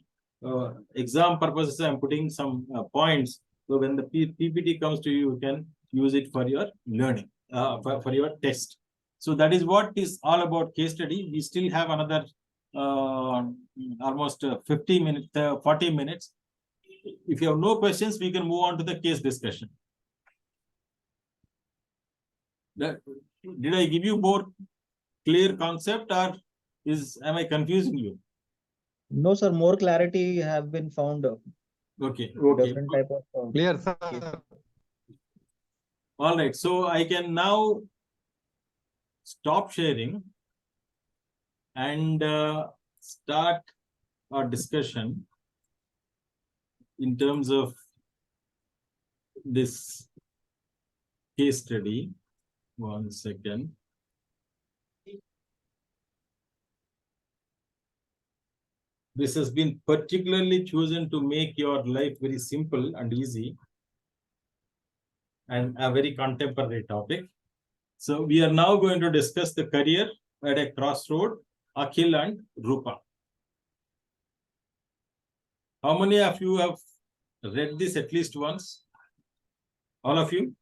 exam purposes. I'm putting some points. So when the PPT comes to you, you can use it for your learning, for your test. So that is what is all about case study. We still have another almost 50 minutes, 40 minutes. If you have no questions, we can move on to the case discussion. Did I give you more clear concept, or am I confusing you? No, sir. More clarity have been found. Okay. Different type of Clear, sir. All right. So I can now stop sharing and start our discussion in terms of this case study. 1 second. This has been particularly chosen to make your life very simple and easy, and a very contemporary topic. So we are now going to discuss the career at a crossroad, Akhil and Rupa. How many of you have read this at least once? All of you?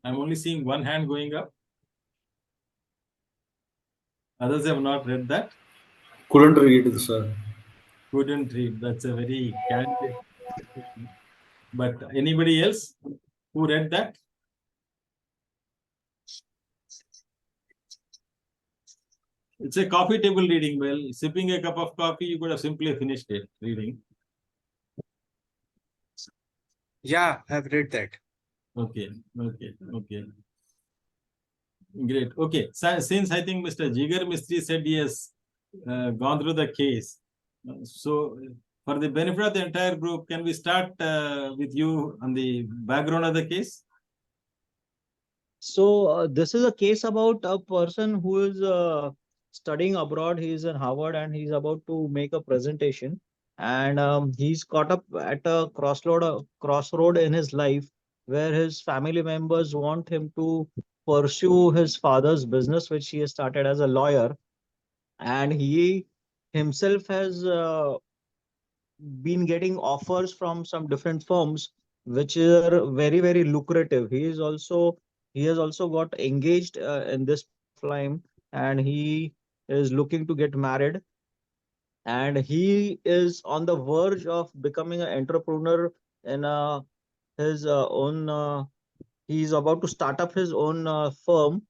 I'm only seeing one hand going up. Others have not read that. Couldn't read it, sir. Couldn't read. That's a very candid question. But anybody else who read that? It's a coffee table reading. Well, sipping a cup of coffee, you could have simply finished it reading. Yeah, I've read that. Okay. Great. Okay. So, since I think Mr. Jigar Mistry said he has gone through the case, so for the benefit of the entire group, can we start with you on the background of the case? So this is a case about a person who is studying abroad. He is in Harvard and he's about to make a presentation. And he's caught up at a crossroad in his life where his family members want him to pursue his father's business, which he has started as a lawyer. And he himself has been getting offers from some different firms which are very very lucrative. He has also got engaged in this point of time, and he is looking to get married, and he is on the verge of becoming an entrepreneur in his own he's about to start up his own firm.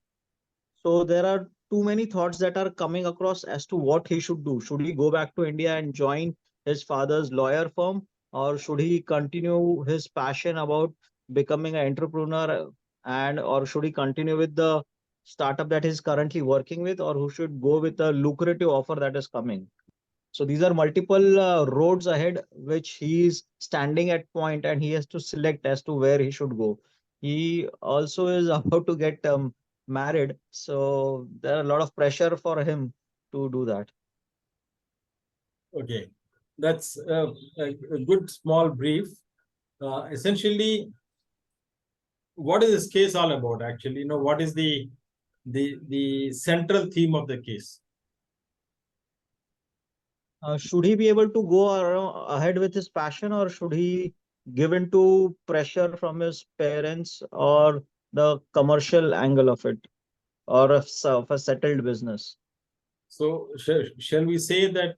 So there are too many thoughts that are coming across as to what he should do. Should he go back to India and join his father's lawyer firm, or should he continue his passion about becoming an entrepreneur, and or should he continue with the startup that he's currently working with, or who should go with a lucrative offer that is coming? So these are multiple roads ahead, which he is standing at point, and he has to select as to where he should go. He also is about to get married, so there are a lot of pressure for him to do that. Okay, that's a good small brief. Essentially, what is this case all about? Actually, what is the central theme of the case? Should he be able to go ahead with his passion, or should he give in to pressure from his parents, or the commercial angle of it, or of a settled business? So shall we say that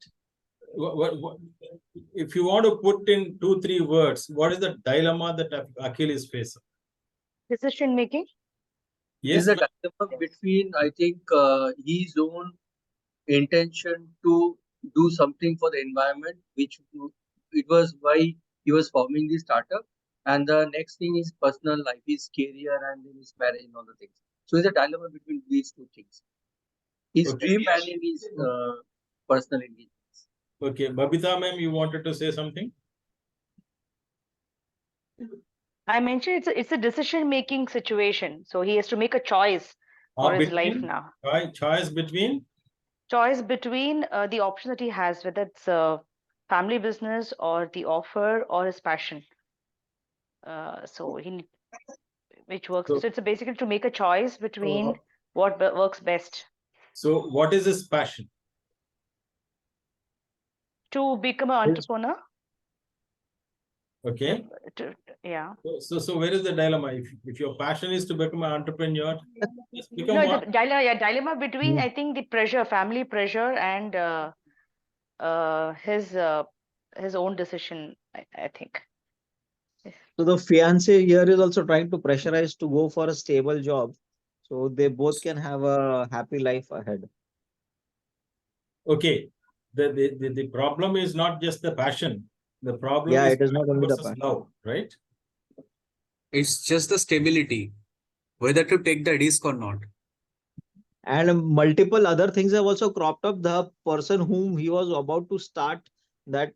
what, if you want to put in 2-3 words, what is the dilemma that Akhil is facing? Decision making. Yes, Is a dilemma between, I think, his own intention to do something for the environment, which it was why he was forming the startup, and the next thing is personal life, his career, and then his marriage and all the things. So it's a dilemma between these two things: his Okay. dream and in his personal engagements. Okay, Babita ma'am, you wanted to say something? I mentioned it's a decision making situation. So he has to make a choice for his life Between now. choice between Choice between the option that he has, whether it's a family business or the offer or his passion. So which works. So- So it's basically to make a choice between what works best. So what is his passion? To become an entrepreneur. Okay. Yeah. So where is the dilemma? If your passion is to become an entrepreneur, just become No, one. the dilemma between I think the pressure, family pressure, and his own decision. I think. So the fiance here is also trying to pressurize to go for a stable job, so they both can have a happy life ahead. Okay. The problem is not just the passion. The problem Yeah, is it is not only the versus passion. love, right? It's just the stability, whether to take the risk or not. And multiple other things have also cropped up. The person whom he was about to start that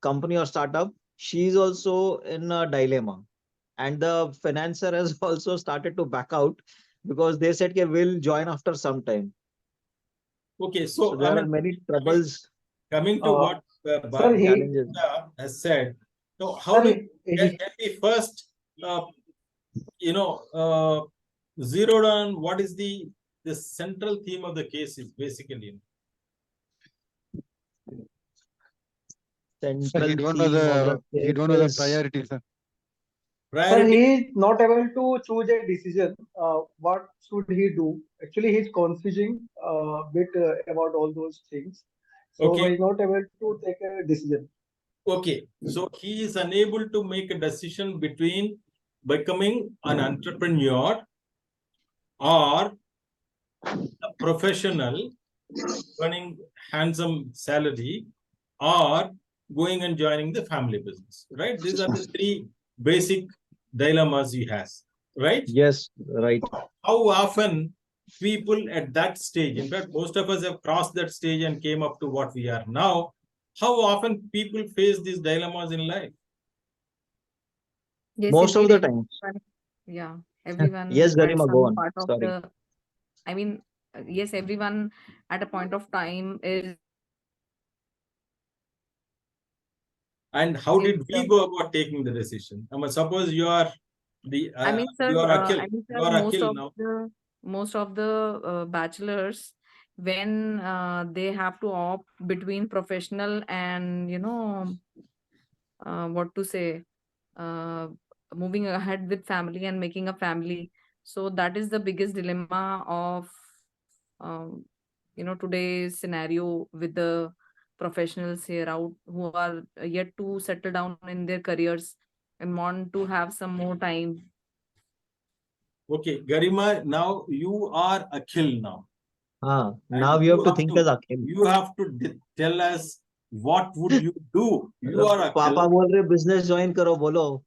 company or startup, she is also in a dilemma. And the financer has also started to back out because they said, okay, we'll join after some time. Okay, So so there are many troubles, coming to what Sir, challenges. has said. So how do can we first zero down what is the central theme of the case is basically? Sir, Central he don't know theme of the he case don't know the is priorities, sir. Sir, he is not able to choose a decision. What should he do? Actually, he's confusing a bit about all those things. So Okay. he's not able to take a decision. Okay, so he is unable to make a decision between becoming an entrepreneur or a professional earning handsome salary or going and joining the family business, right? These are the three basic dilemmas he has, right? yes, right. How often people at that stage, in fact, most of us have crossed that stage and came up to what we are now. How often people face these dilemmas in life? Yes, Most of indeed, the time. yeah, everyone Yes, at Garima, go some on. part of Sorry. the, I mean, yes, everyone at a point of time is. And how did we go about taking the decision? I mean, suppose you are the I mean, sir, you are Akhil. You are Akhil now. most of the bachelors, when they have to opt between professional and what to say, uh, moving ahead with family and making a family. So that is the biggest dilemma of today's scenario with the professionals here out who are yet to settle down in their careers and want to have some more time. Okay, Garima, now you are Akhil now. Now you have to think as Akhil. You have to tell us what would you do. You are Akhil. पापा बोल रहे business join करो बोलो.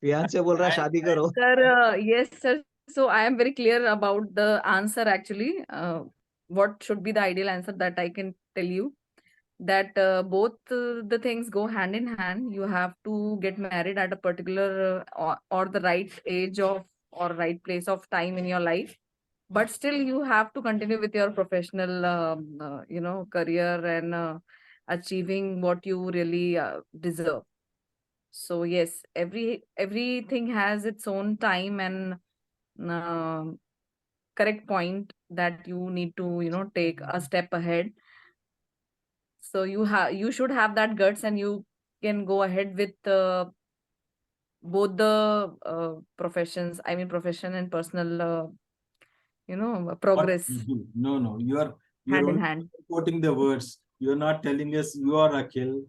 Fiance बोल रहा शादी करो. Sir, yes, sir. So I am very clear about the answer actually. What should be the ideal answer that I can tell you? That both the things go hand in hand. You have to get married at a particular or the right age of or right place of time in your life. But still, you have to continue with your professional, career and achieving what you really deserve. So yes, everything has its own time and uh, correct point that you need to take a step ahead. So you should have that guts and you can go ahead with both the professions. I mean, profession and personal progress. No, You're hand in only hand. quoting the words. You're not telling us you are Akhil.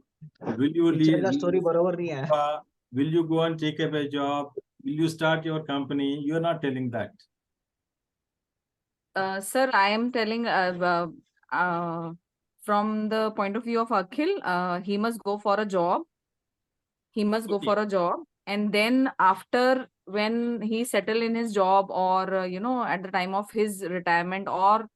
Will you leave? पिक्चरला story बरोबर नाही आहे. Will you go and take up a job? Will you start your company? You're not telling that. Sir, I am telling from the point of view of Akhil, he must go for a job. He must go Okay. for a job, and then after, when he settle in his job, or at the time of his retirement, or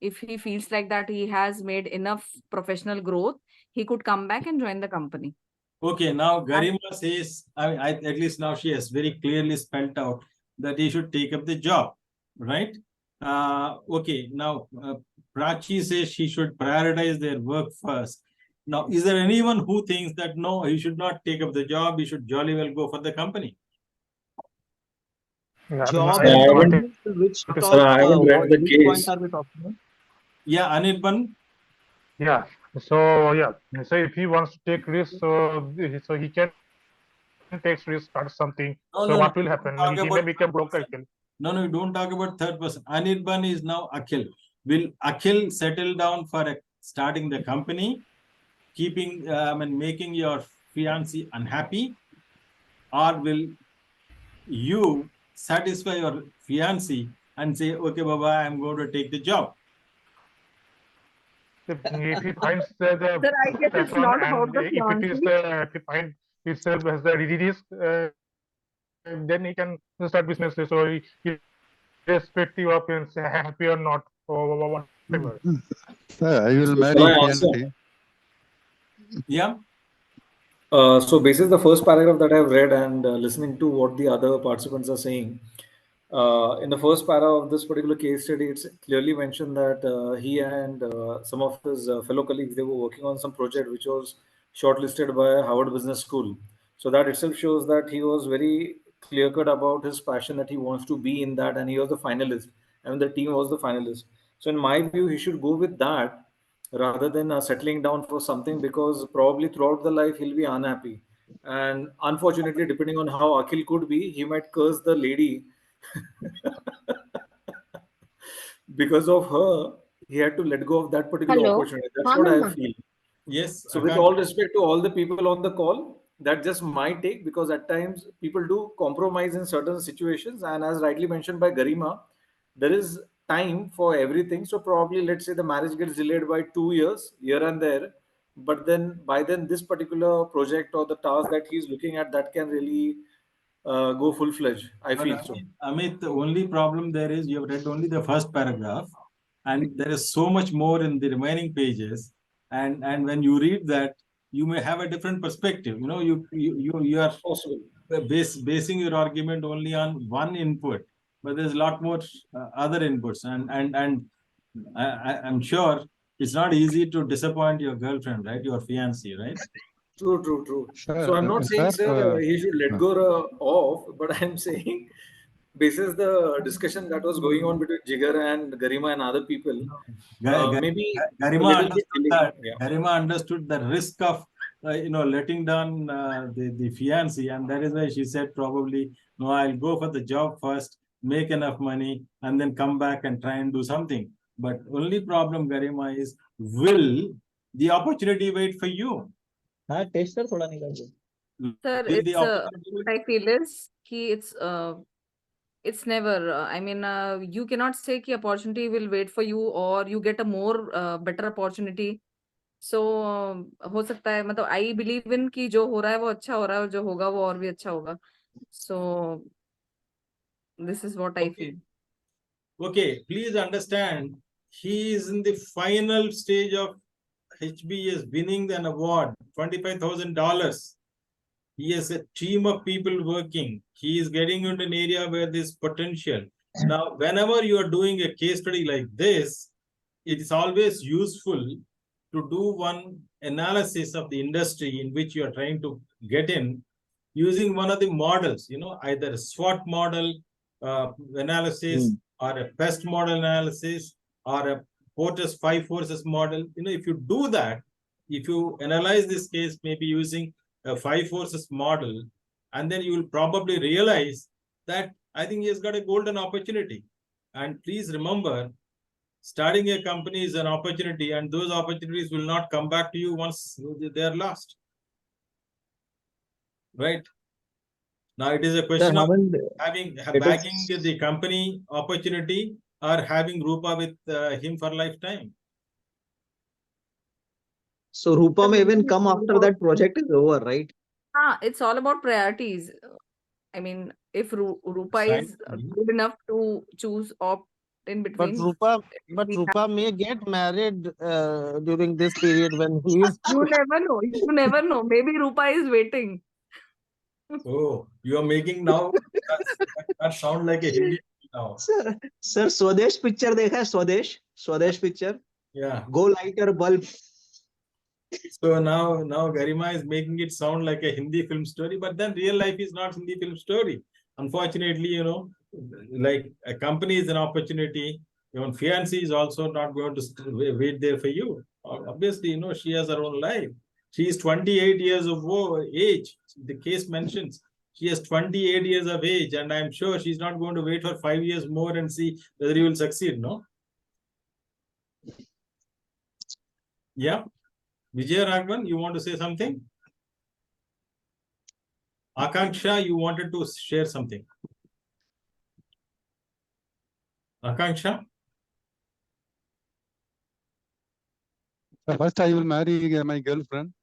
if he feels like that he has made enough professional growth, he could come back and join the company. Okay, now Garima says, at least now she has very clearly spelled out that he should take up the job, right? Okay, now Prachi says she should prioritize their work first. Now, is there anyone who thinks that no, he should not take up the job, he should jolly well go for the company? Job I and haven't- company, which Sir, I haven't read the which case. point are we talking about? Yeah, Anirban? Yeah. So yeah. So if he wants to take risks, so he can take risks, start something. No, So no, what no, will don't happen? talk He may about become third broke. person. No, you don't talk about third person. Anirban is now Akhil. Will Akhil settle down for starting the company, keeping, making your fiancé unhappy? Or will you satisfy your fiancé and say, okay, Baba, I'm going to take the job? If he finds the Sir, I guess it's passion, not about and the if it is fiancé. if he find itself as the risk, then he can start business. So irrespective of his happy or not, or whatever. Sir, I will So marry shall I answer? fiancé. Yeah. So basis the first paragraph that I've read and listening to what the other participants are saying, in the first para of this particular case study, it's clearly mentioned that he and some of his fellow colleagues, they were working on some project which was shortlisted by Harvard Business School. So that itself shows that he was very clear cut about his passion, that he wants to be in that, and he was the finalist, and the team was the finalist. So in my view, he should go with that rather than settling down for something, because probably throughout the life he'll be unhappy, and unfortunately, depending on how Akhil could be, he might curse the lady because of her he had to let go of that particular Hello. opportunity. That's what I feel. Yes. So with all respect to all the people on the call, that's just my take, because at times people do compromise in certain situations, and as rightly mentioned by Garima, there is time for everything. So probably let's say the marriage gets delayed by 2 years here and there, but then by then this particular project or the task that he's looking at, that can really go full fledged. I But feel so. Amit, the only problem there is you have read only the first paragraph, and there is so much more in the remaining pages. And when you read that, you may have a different perspective. You know, you are Possible. basing your argument only on one input, but there's a lot more other inputs. And I'm sure it's not easy to disappoint your girlfriend, right? Your fiancée, right? True. Sir, So I'm not saying, sir, he should let go off, but I'm saying, basis the discussion that was going on between Jigar and Garima and other people, maybe a Garima little bit understood delay. that. Yeah. Garima understood the risk of letting down the fiancé, and that is why she said probably no, I'll go for the job first, make enough money, and then come back and try and do something. But only problem, Garima, is will the opportunity wait for you? हाँ test sir थोड़ा निकाल दो. Sir, Will the it's opportunity what I feel is it's never. You cannot say कि opportunity will wait for you, or you get a more better opportunity. So हो सकता है, मतलब I believe in कि जो हो रहा है वो अच्छा हो रहा है, और जो होगा वो और भी अच्छा होगा. So this is what I feel. Okay, please understand, he is in the final stage of HBS winning an award, $25,000. He has a team of people working. He is getting into an area where there's potential. Now, whenever you are doing a case study like this, it is always useful to do one analysis of the industry in which you are trying to get in, using one of the models, either a SWOT model analysis, or a PEST model analysis, or a Porter's 5 forces model. If you do that, if you analyze this case, maybe using a 5 forces model, and then you will probably realize that I think he has got a golden opportunity. And please remember, starting a company is an opportunity, and those opportunities will not come back to you once they are lost. Right? Now it is a Sir, question of haven't bagging the company opportunity or having Rupa with him for lifetime. so Rupa may even maybe come it's all after about, that project is over, right? it's all about priorities. I mean, if Rupa is Exactly. good enough to choose opt in But between, we have, Rupa may get married during this period when he is. you never know. You never know. Maybe Rupa is waiting. Oh, you are making now that sound like a Hindi now. Sir, Swadesh picture dekha hai? Swadesh picture. Yeah. Go lighter bulb. So now Garima is making it sound like a Hindi film story, but then real life is not Hindi film story. Unfortunately, you know, like a company is an opportunity. Your fiancé is also not going to wait there for you. Obviously, you know, she has her own life. She is 28 years of age. The case mentions she has 28 years of age, and I'm sure she's not going to wait for 5 years more and see whether you will succeed, no? Yeah. Vijay Raghavan, you want to say something? Akanksha, you wanted to share something. Akanksha? First, I will marry my girlfriend.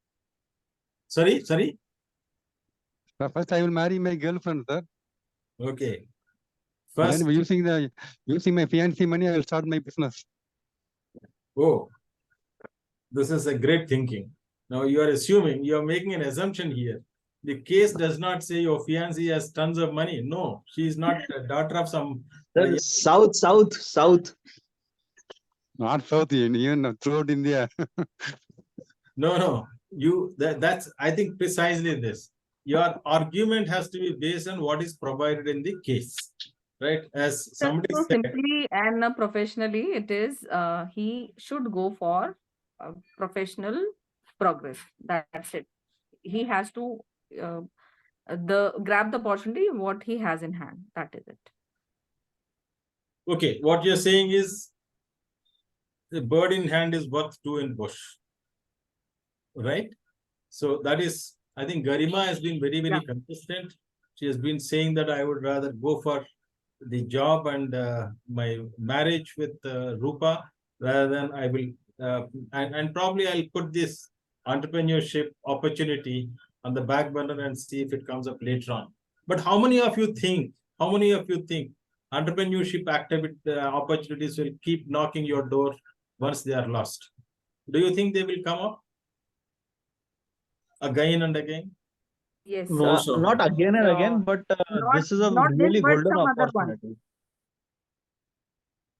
Sorry? First, I will marry my girlfriend, sir. Okay. Then First, using my fiancé money, I will start my business. oh, this is a great thinking. Now you are assuming, you are making an assumption here. The case does not say your fiancé has tons of money. No, she is not a daughter of some. Sir, South. Not South Indian, even throughout India. No. That's I think precisely this. Your argument has to be based on what is provided in the case. Right? As somebody So said, simply and professionally, it is he should go for professional progress. That's it. He has to uh, grab the opportunity what he has in hand. That is it. okay, what you're saying is the bird in hand is worth two in bush. Right? So that is, I think Garima has been very, very consistent. She has been saying that I would rather go for the job and my marriage with Rupa rather than I will, and probably I'll put this entrepreneurship opportunity on the back burner and see if it comes up later on. But how many of you think entrepreneurship activity opportunities will keep knocking your door once they are lost? Do you think they will come up again and again? Yes. No, sir. Not again and No. again, but this is a not this, really but golden some other one. opportunity.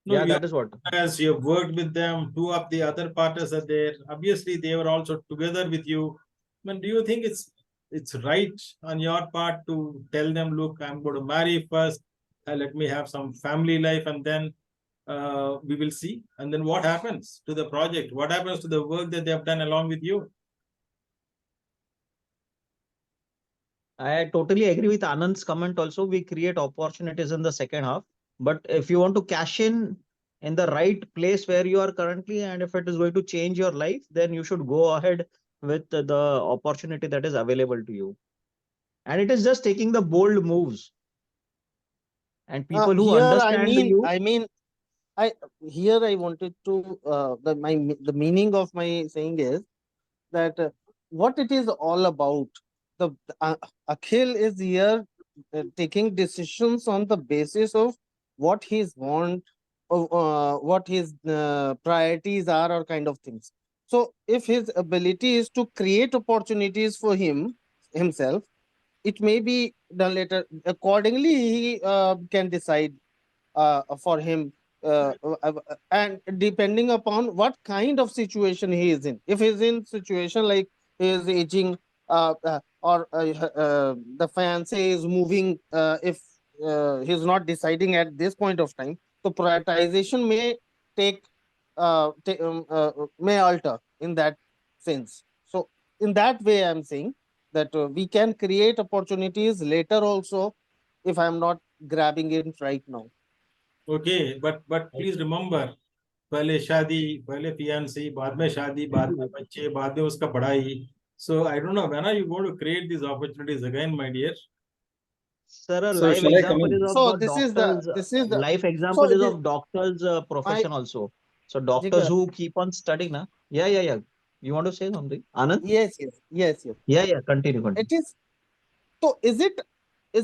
No, Yeah, you that is what. as you have worked with them, two of the other partners are there. Obviously, they were also together with you. But do you think it's right on your part to tell them, look, I'm going to marry first, let me have some family life, and then we will see. And then what happens to the project? What happens to the work that they have done along with you? I totally agree with Anand's comment also. We create opportunities in the second half. But if you want to cash in the right place where you are currently, and if it is going to change your life, then you should go ahead with the opportunity that is available to you. And it is just taking the bold moves. And people who Here, understand you. here I wanted to the meaning of my saying is that what it is all about. The Akhil is here taking decisions on the basis of what his want, of what his priorities are, or kind of things. So, if his ability is to create opportunities for himself, it may be done later. Accordingly, he can decide for him, and depending upon what kind of situation he is in. If he's in situation like he is aging, or the fiance is moving, if he's not deciding at this point of time, so prioritization may take may alter in that sense. So in that way, I'm saying that we can create opportunities later also if I'm not grabbing it right now. Okay, but please remember, पहले शादी, पहले fiancé, बाद में शादी, बाद में बच्चे, बाद में उसका पढ़ाई. So I don't know when are you going to create these opportunities again, my dear? Sir, a So live shall I come example is in? of So this is the doctors. this is the Life so example is it is of doctors' I profession also. So doctors Jigar. who keep on studying, na? Yeah, yeah, yeah. You want to say something, Anand? Yes. Yeah, yeah. Continue, It continue. is. So is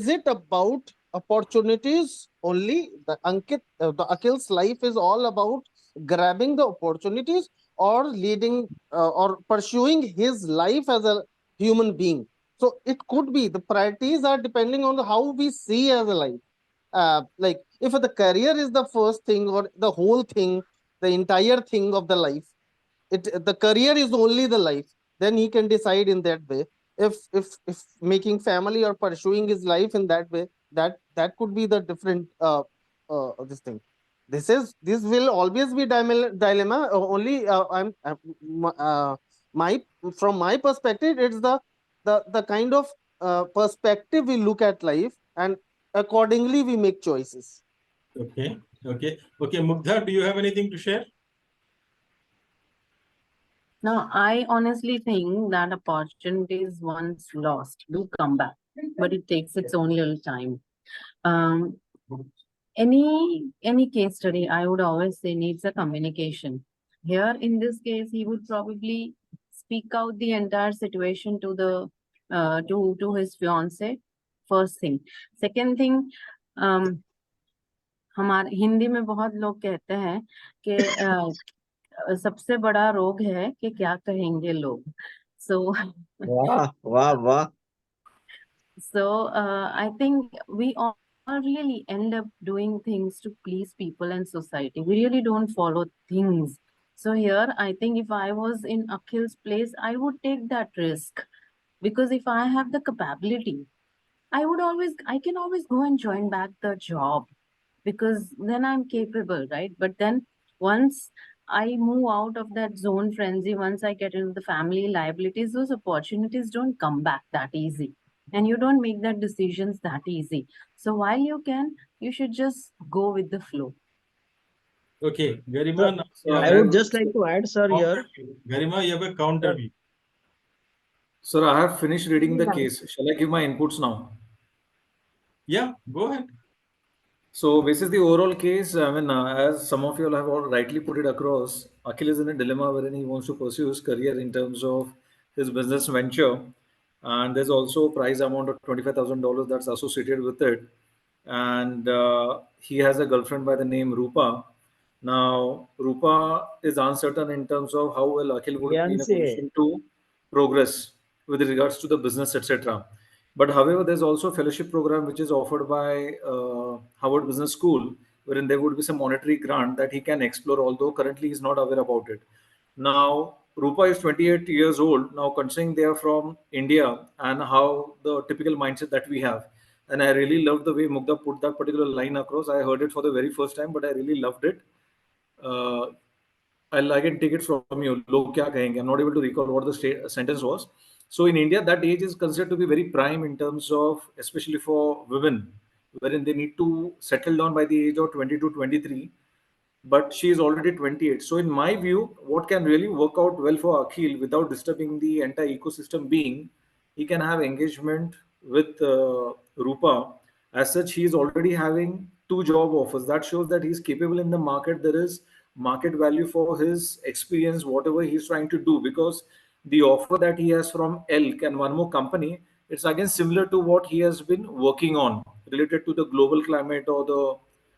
it about opportunities only? The Akhil's life is all about grabbing the opportunities or leading or pursuing his life as a human being. So it could be the priorities are depending on how we see as a life. Like if the career is the first thing or the whole thing, the entire thing of the life, the career is only the life, then he can decide in that way. If making family or pursuing his life in that way, that could be the different this thing. This will always be dilemma. Only my from my perspective, it's the kind of perspective we look at life, and accordingly we make choices. Okay, okay. Mugdha, do you have anything to share? Now, I honestly think that opportunities once lost do come back, but it takes its own little time. Um, any case study, I would always say needs a communication. Here, in this case, he would probably speak out the entire situation to the to his fiance. First thing, second thing, हमारे हिंदी में बहुत लोग कहते हैं कि सबसे बड़ा रोग है कि क्या कहेंगे लोग. So Wow, wow, wow. I think we all really end up doing things to please people and society. We really don't follow things. So here, I think if I was in Akhil's place, I would take that risk, because if I have the capability, I can always go and join back the job, because then I'm capable, right? But then once I move out of that zone frenzy, once I get into the family liabilities, those opportunities don't come back that easy. And you don't make that decisions that easy. So while you can, you should just go with the flow. Okay, Sir, Garima, now you So have I a would just like to add, sir, counter here. view. Garima, you have a counter Sir, view. Sir, I have finished reading the case. Shall I give my inputs now? Yeah, go ahead. So this is the overall case. I mean, as some of you all have all rightly put it across, Akhil is in a dilemma wherein he wants to pursue his career in terms of his business venture, and there's also a prize amount of $25,000 that's associated with it. And he has a girlfriend by the name Rupa. Now, Rupa is uncertain in terms of how well Akhil would be in a fiance. position to progress with regards to the business, etc. But however, there's also a fellowship program which is offered by Harvard Business School, wherein there would be some monetary grant that he can explore, although currently he's not aware about it. Now, Rupa is 28 years old. Now, considering they are from India and how the typical mindset that we have, and I really loved the way Mugdha put that particular line across. I heard it for the very first time, but I really loved it. Uh, I can take it from you. Log kya kahenge? I'm not able to recall what the sentence was. So in India, that age is considered to be very prime in terms of, especially for women, wherein they need to settle down by the age of 20 to 23, but she is already 28. So, in my view, what can really work out well for Akhil without disturbing the entire ecosystem being, he can have engagement with Rupa. As such, he is already having two job offers. That shows that he's capable in the market. There is market value for his experience, whatever he's trying to do, because the offer that he has from Elk and one more company, it's again similar to what he has been working on related to the global climate or the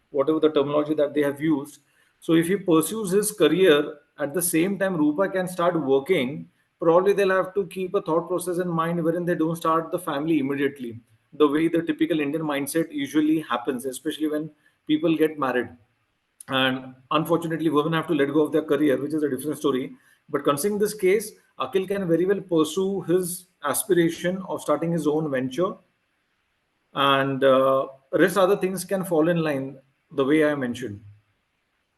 whatever the terminology that they have used. So if he pursues his career at the same time, Rupa can start working. Probably they'll have to keep a thought process in mind wherein they don't start the family immediately. The way the typical Indian mindset usually happens, especially when people get married. And unfortunately, women have to let go of their career, which is a different story. But considering this case, Akhil can very well pursue his aspiration of starting his own venture, and rest other things can fall in line the way I mentioned.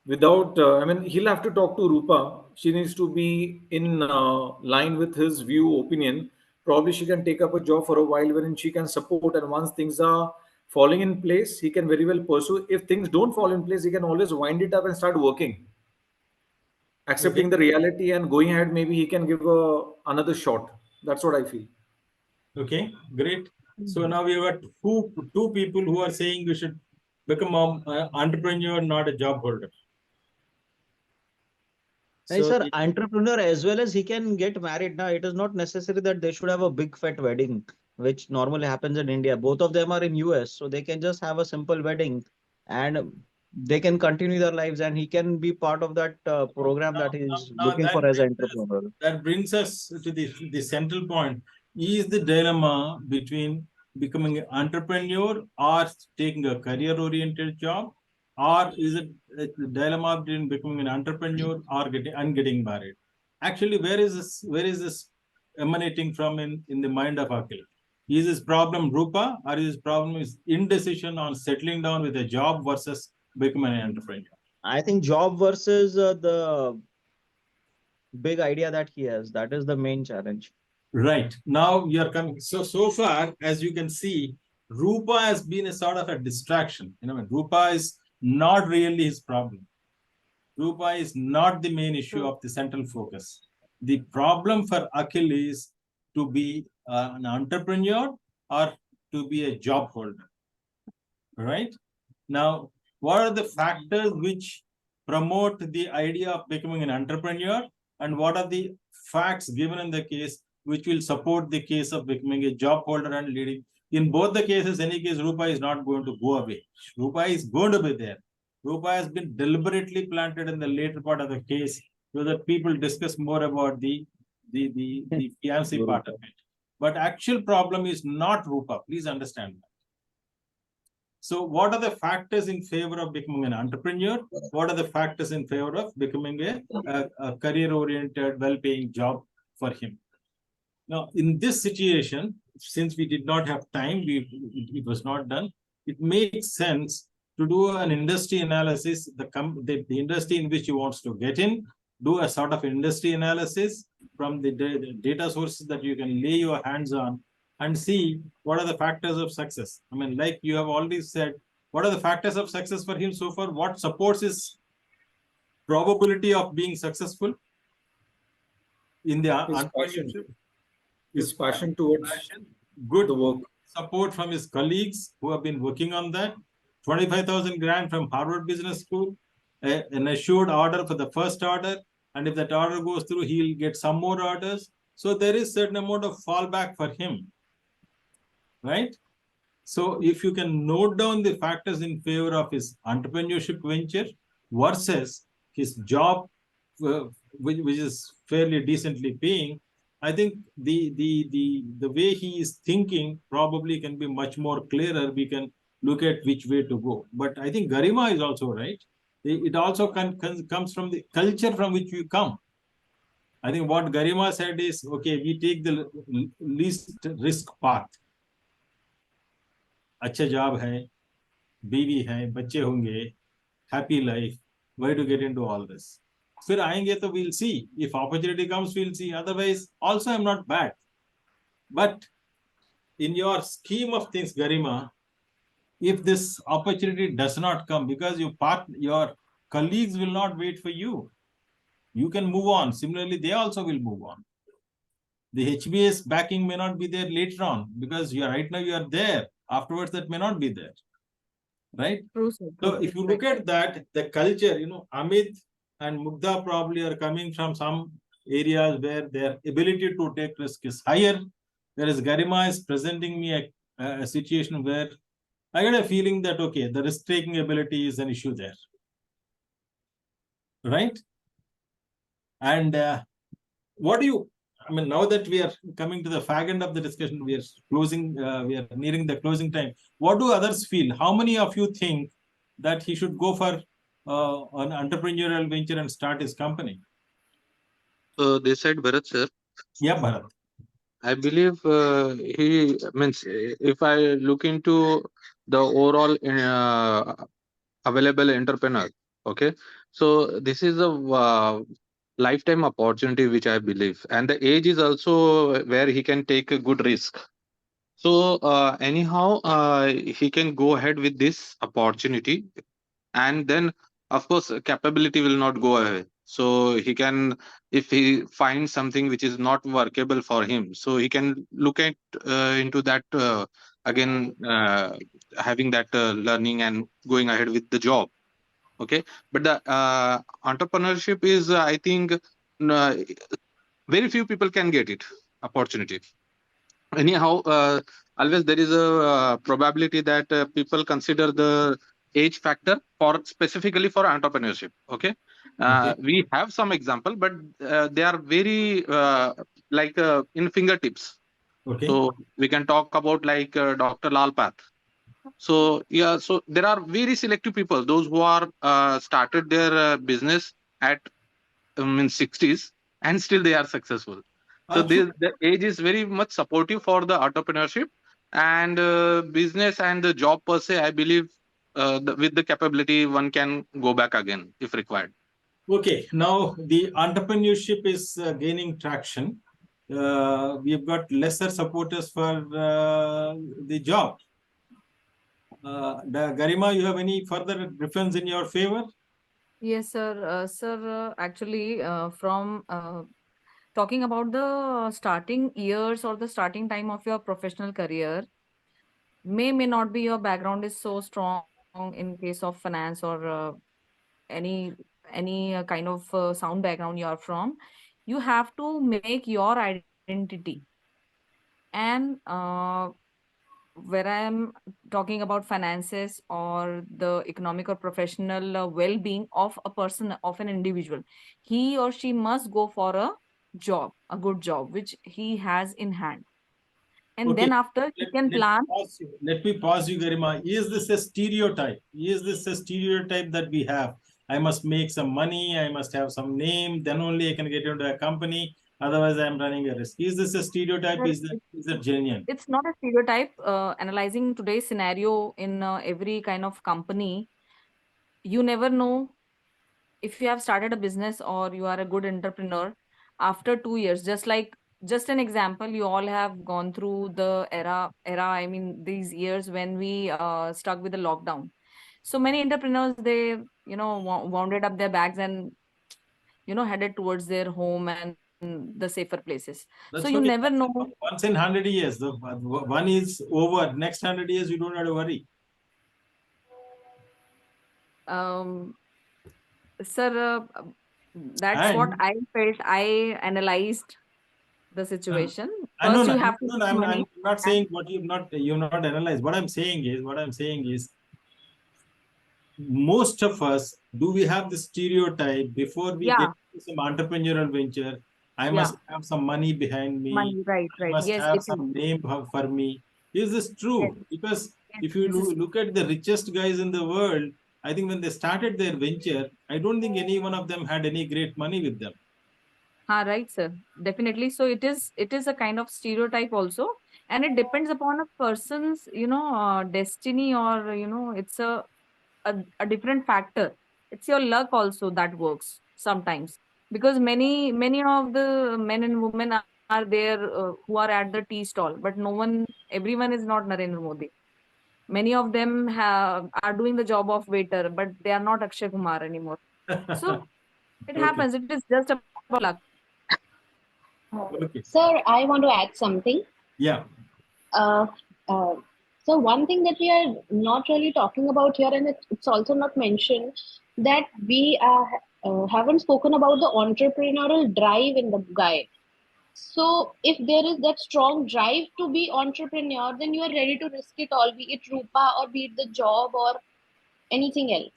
Without, I mean, he'll have to talk to Rupa. She needs to be in line with his view, opinion. Probably she can take up a job for a while wherein she can support, and once things are falling in place, he can very well pursue. If things don't fall in place, he can always wind it up and start working. accepting the reality and going ahead, maybe he can give another shot. That's what I feel. Okay, great. So now we have got two people who are saying we should become an entrepreneur, not a job holder. Hey, So sir, entrepreneur as well as he can get married. Now, it is not necessary that they should have a big fat wedding, which normally happens in India. Both of them are in US, so they can just have a simple wedding and they can continue their lives and he can be part of that program that he's looking for as an entrepreneur. that brings us to the central point. Is the dilemma between becoming an entrepreneur or taking a career-oriented job, or is it a dilemma between becoming an entrepreneur or getting married? Actually, where is this emanating from in the mind of Akhil? Is his problem Rupa, or is his problem is indecision on settling down with a job versus becoming an entrepreneur? I think job versus the big idea that he has. That is the main challenge. Right. Now you are coming. So far, as you can see, Rupa has been a sort of a distraction. Rupa is not really his problem. Rupa is not the main issue of the central focus. The problem for Akhil is to be an entrepreneur or to be a job holder. Right? Now, what are the factors which promote the idea of becoming an entrepreneur, and what are the facts given in the case which will support the case of becoming a job holder and leading? In both the cases, any case, Rupa is not going to go away. Rupa is going to be there. Rupa has been deliberately planted in the later part of the case so that people discuss more about the fiancé part of it. But actual problem is not Rupa. Please understand that. So what are the factors in favor of becoming an entrepreneur? What are the factors in favor of becoming a career-oriented, well-paying job for him? Now, in this situation, since we did not have time, it was not done, it makes sense to do an industry analysis, the industry in which he wants to get in, do a sort of industry analysis from the data sources that you can lay your hands on, and see what are the factors of success. I mean, like you have already said, what are the factors of success for him so far? What supports his probability of being successful in the entrepreneurship? His passion towards good the work. Support from his colleagues who have been working on that. 25,000 grant from Harvard Business School, an assured order for the first order, and if that order goes through, he'll get some more orders. So there is certain amount of fallback for him, right? So if you can note down the factors in favor of his entrepreneurship venture versus his job, which is fairly decently paying, I think the way he is thinking probably can be much more clearer. We can look at which way to go. But I think Garima is also right. It also comes from the culture from which we come. I think what Garima said is, okay, we take the least risk path. अच्छा job है, बीवी है, बच्चे होंगे, happy life. Why to get into all this? फिर आएंगे तो we'll see. If opportunity comes, we'll see. Otherwise, also I'm not bad. But in your scheme of things, Garima, if this opportunity does not come, because your colleagues will not wait for you, you can move on. Similarly, they also will move on. The HBS backing may not be there later on because right now you are there. Afterwards, that may not be there. Right? True, sir. So if you look at that, the culture, Amit and Mugdha probably are coming from some areas where their ability to take risk is higher, whereas Garima is presenting me a situation where I get a feeling that, okay, the risk-taking ability is an issue there. Right? And now that we are coming to the fag end of the discussion, we are nearing the closing time. What do others feel? How many of you think that he should go for an entrepreneurial venture and start his company? This side, Bharat sir. Yeah, Bharat. I believe he means if I look into the overall available entrepreneur, okay, so this is a lifetime opportunity which I believe, and the age is also where he can take a good risk. So anyhow, he can go ahead with this opportunity, and then of course capability will not go away. So he can, if he finds something which is not workable for him, so he can look at into that again, having that learning and going ahead with the job. Okay, but the entrepreneurship is, I think, uh, very few people can get it opportunity. Anyhow, always there is a probability that people consider the age factor for specifically for entrepreneurship. Okay, Okay. we have some example, but they are very like in fingertips. Okay. So we can talk about like Dr. Lal Path. So yeah, so there are very selective people, those who are started their business at in 60s, and still they are successful. So Absolutely. the age is very much supportive for the entrepreneurship and business and the job per se. I believe with the capability, one can go back again if required. Okay, now the entrepreneurship is gaining traction. We've got lesser supporters for the job. Garima, you have any further reference in your favor? Yes, sir. Actually, from talking about the starting years or the starting time of your professional career, may not be your background is so strong in case of finance or any kind of sound background you are from. You have to make your identity. And where I am talking about finances or the economic or professional well-being of a person, of an individual, he or she must go for a job, a good job, which he has in hand. And Okay, then after he can plan. let me pause you, Garima. Is this a stereotype? Is this a stereotype that we have? I must make some money, I must have some name, then only I can get into a company. Otherwise, I am running a risk. Is this a stereotype? Well, Is that genuine? it's not a stereotype. Analyzing today's scenario in every kind of company, you never know if you have started a business or you are a good entrepreneur after 2 years. Just an example, you all have gone through the era. I mean, these years when we stuck with the lockdown. So many entrepreneurs, they wounded up their bags and headed towards their home and the safer places. So That's you okay. never know. Once in 100 years, the one is over. Next 100 years, you don't have to worry. Um, Sir, that's what And I felt. I analyzed the situation. I know, First, you have to make I'm money. not And saying what you've not analyzed. What I'm saying is, most of us, do we have the stereotype before we get yeah, into some entrepreneurial venture? I yeah, must have some money behind me. money. Right, I right. must Yes, have it is. some name for me. Is this Yes, true? Because yes, if you this is. look at the richest guys in the world, I think when they started their venture, I don't think any one of them had any great money with them. Right, sir. Definitely. So it is a kind of stereotype also, and it depends upon a person's destiny, or it's a different factor. It's your luck also that works sometimes, because many of the men and women are there who are at the tea stall, but everyone is not Narendra Modi. Many of them are doing the job of waiter, but they are not Akshay Kumar anymore. So it Okay. happens. It is just about luck. Okay. Sir, I want to add something. Yeah. Uh, uh, so one thing that we are not really talking about here, and it's also not mentioned, that we haven't spoken about the entrepreneurial drive in the guy. So if there is that strong drive to be entrepreneur, then you are ready to risk it all, be it Rupa or be it the job or anything else.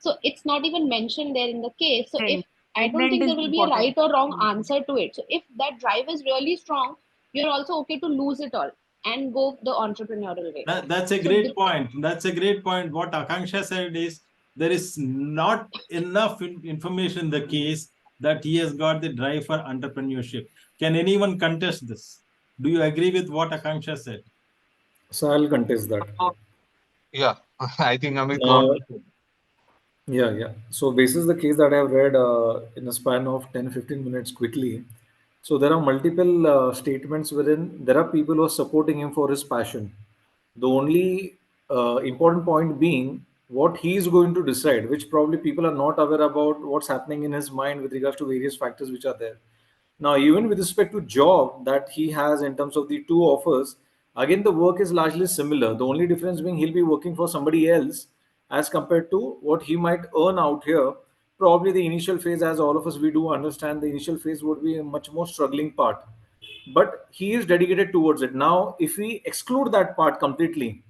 So it's not even mentioned there in the case. So if I don't Intent think is there will be a important. right or wrong answer to it. So if that drive is really strong, you're also okay to lose it all and go the entrepreneurial way. That's a So great point. That's a great point. What Akanksha said is, there is not enough information in the case that he has got the drive for entrepreneurship. Can anyone contest this? Do you agree with what Akanksha said? So I'll contest that. Yeah, I think Amit gone. Uh, yeah. So basis the case that I have read in a span of 10-15 minutes quickly. So there are multiple statements wherein there are people who are supporting him for his passion. The only important point being what he is going to decide, which probably people are not aware about what's happening in his mind with regards to various factors which are there. Now, even with respect to job that he has in terms of the two offers, again the work is largely similar. The only difference being he'll be working for somebody else as compared to what he might earn out here. Probably the initial phase, as all of us we do understand, the initial phase would be a much more struggling part. But he is dedicated towards it. Now, if we exclude that part completely,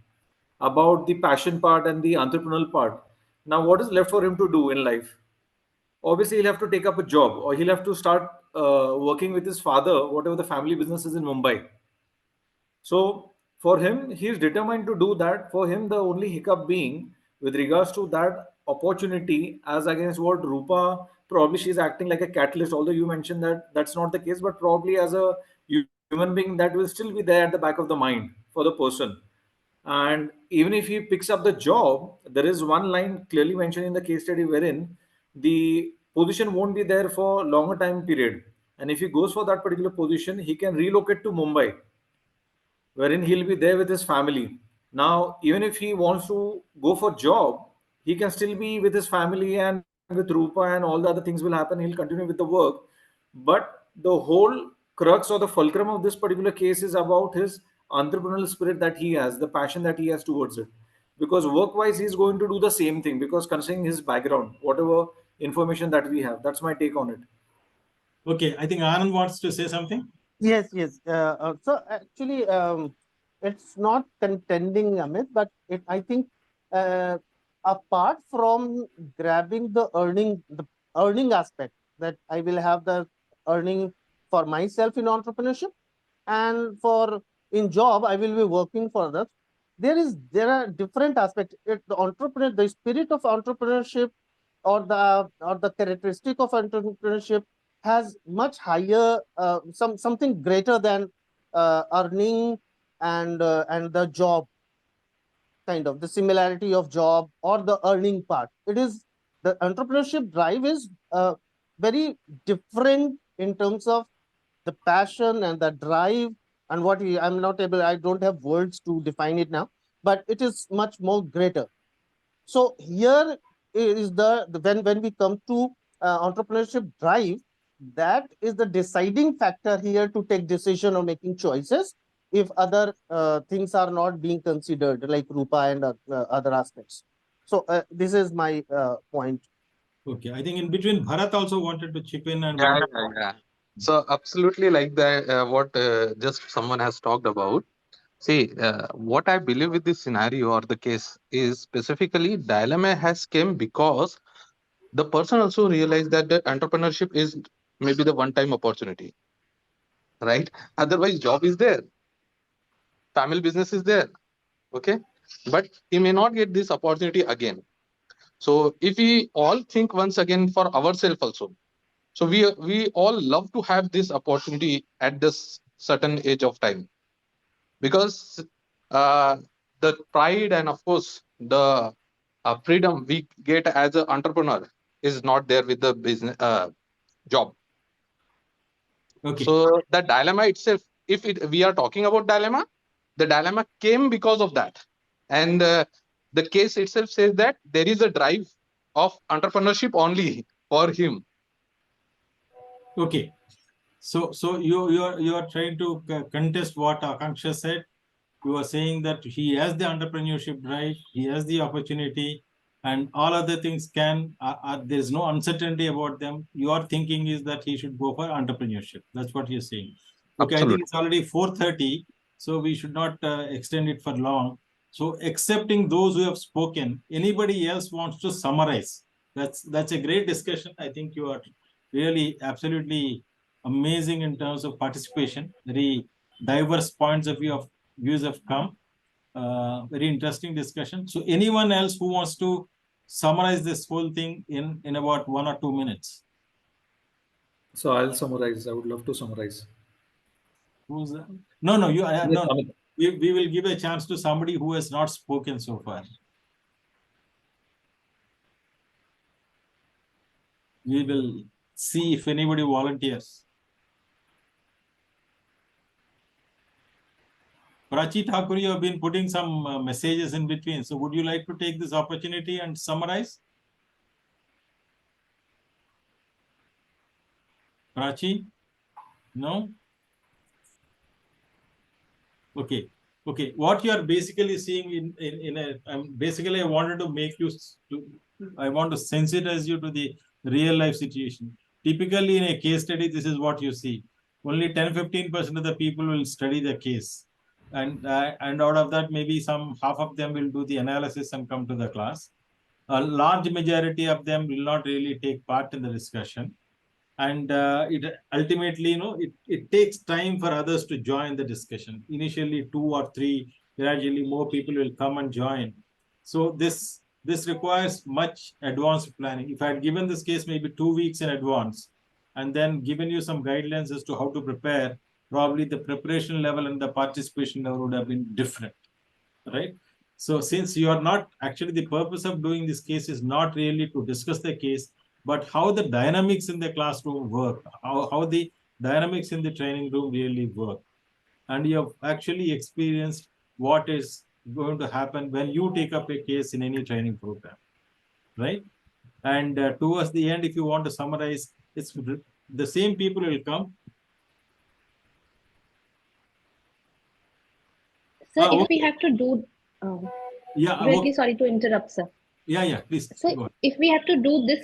about the passion part and the entrepreneurial part. Now, what is left for him to do in life? Obviously, he'll have to take up a job or he'll have to start working with his father, whatever the family business is in Mumbai. So, for him, he is determined to do that. For him, the only hiccup being with regards to that opportunity, as against what Rupa probably she's acting like a catalyst. Although you mentioned that that's not the case, but probably as a human being, that will still be there at the back of the mind for the person. And even if he picks up the job, there is one line clearly mentioned in the case study wherein the position won't be there for longer time period. And if he goes for that particular position, he can relocate to Mumbai, wherein he'll be there with his family. Now, even if he wants to go for job, he can still be with his family and with Rupa, and all the other things will happen. He'll continue with the work. But the whole crux or the fulcrum of this particular case is about his entrepreneurial spirit that he has, the passion that he has towards it. Because work-wise, he's going to do the same thing. Because considering his background, whatever information that we have, that's my take on it. Okay, I think Anand wants to say something. Yes, yes. So actually, it's not contending, Amit, but I think uh, apart from grabbing the earning aspect, that I will have the earning for myself in entrepreneurship, and for in job I will be working for others. There are different aspects. The spirit of entrepreneurship, or the characteristic of entrepreneurship, has much higher, something greater than earning and the job, kind of the similarity of job or the earning part. It is the entrepreneurship drive is very different in terms of the passion and the drive, and I'm not able, I don't have words to define it now, but it is much more greater. So here is when we come to entrepreneurship drive, that is the deciding factor here to take decision or making choices if other things are not being considered, like Rupa and other aspects. So this is my point. Okay, I think in between Bharat also wanted to chip in and Yeah. So absolutely like that, what just someone has talked about. See, what I believe with this scenario or the case is specifically dilemma has came because the person also realized that the entrepreneurship is maybe the one-time opportunity, right? Otherwise, job is there, family business is there, okay, but he may not get this opportunity again. So if we all think once again for ourselves also, so we all love to have this opportunity at this certain age of time, because uh, the pride and of course the freedom we get as an entrepreneur is not there with the business job. okay. So the dilemma itself, if we are talking about dilemma, the dilemma came because of that. And the case itself says that there is a drive of entrepreneurship only for him. Okay. So you are trying to contest what Akanksha said. You are saying that he has the entrepreneurship drive, he has the opportunity, and all other things there is no uncertainty about them. Your thinking is that he should go for entrepreneurship. That's what you're saying. Okay, I think Absolutely. it's already 4:30, so we should not extend it for long. So, accepting those who have spoken, anybody else wants to summarize? That's a great discussion. I think you are really absolutely amazing in terms of participation. Very diverse points of views have come. Very interesting discussion. So, anyone else who wants to summarize this whole thing in about 1 or 2 minutes? So I'll summarize. I would love to summarize. Who's that? No, Yes, no. Amit. We will give a chance to somebody who has not spoken so far. We will see if anybody volunteers. Prachi Thakur, you have been putting some messages in between. So would you like to take this opportunity and summarize? Prachi? No? Okay. Okay. What you are basically seeing in a, basically I wanted to make you, I want to sensitize you to the real life situation. Typically in a case study, this is what you see. Only 10-15% of the people will study the case. And out of that, maybe half of them will do the analysis and come to the class. A large majority of them will not really take part in the discussion. And it ultimately, it takes time for others to join the discussion. Initially 2 or 3, gradually more people will come and join. So this requires much advanced planning. If I had given this case maybe 2 weeks in advance and then given you some guidelines as to how to prepare, probably the preparation level and the participation level would have been different, right? So since you are not, actually the purpose of doing this case is not really to discuss the case, but how the dynamics in the classroom work, how the dynamics in the training room really work. And you have actually experienced what is going to happen when you take up a case in any training program, right? And towards the end, if you want to summarize, it's the same people will come. Sir, if we Okay. have to do, Yeah. really Okay. sorry to interrupt, sir. Yeah, please. So Go on. if we have to do this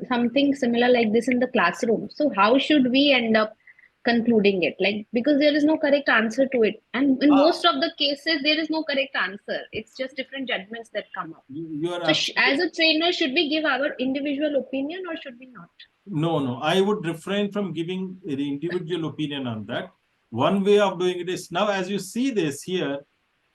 something similar like this in the classroom, so how should we end up concluding it? Like, because there is no correct answer to it, and in most of the cases there is no correct answer. It's just different judgments that come up. You are So as a trainer, should we give our individual opinion or should we not? No. I would refrain from giving the individual opinion on that. One way of doing it is, now as you see this here,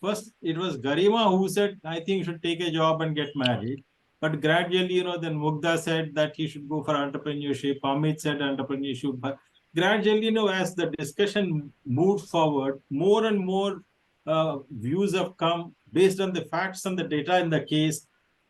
first it was Garima who said, I think you should take a job and get married. But gradually, then Mugdha said that he should go for entrepreneurship. Amit said entrepreneurship. But gradually, as the discussion moved forward, more and more views have come based on the facts and the data in the case.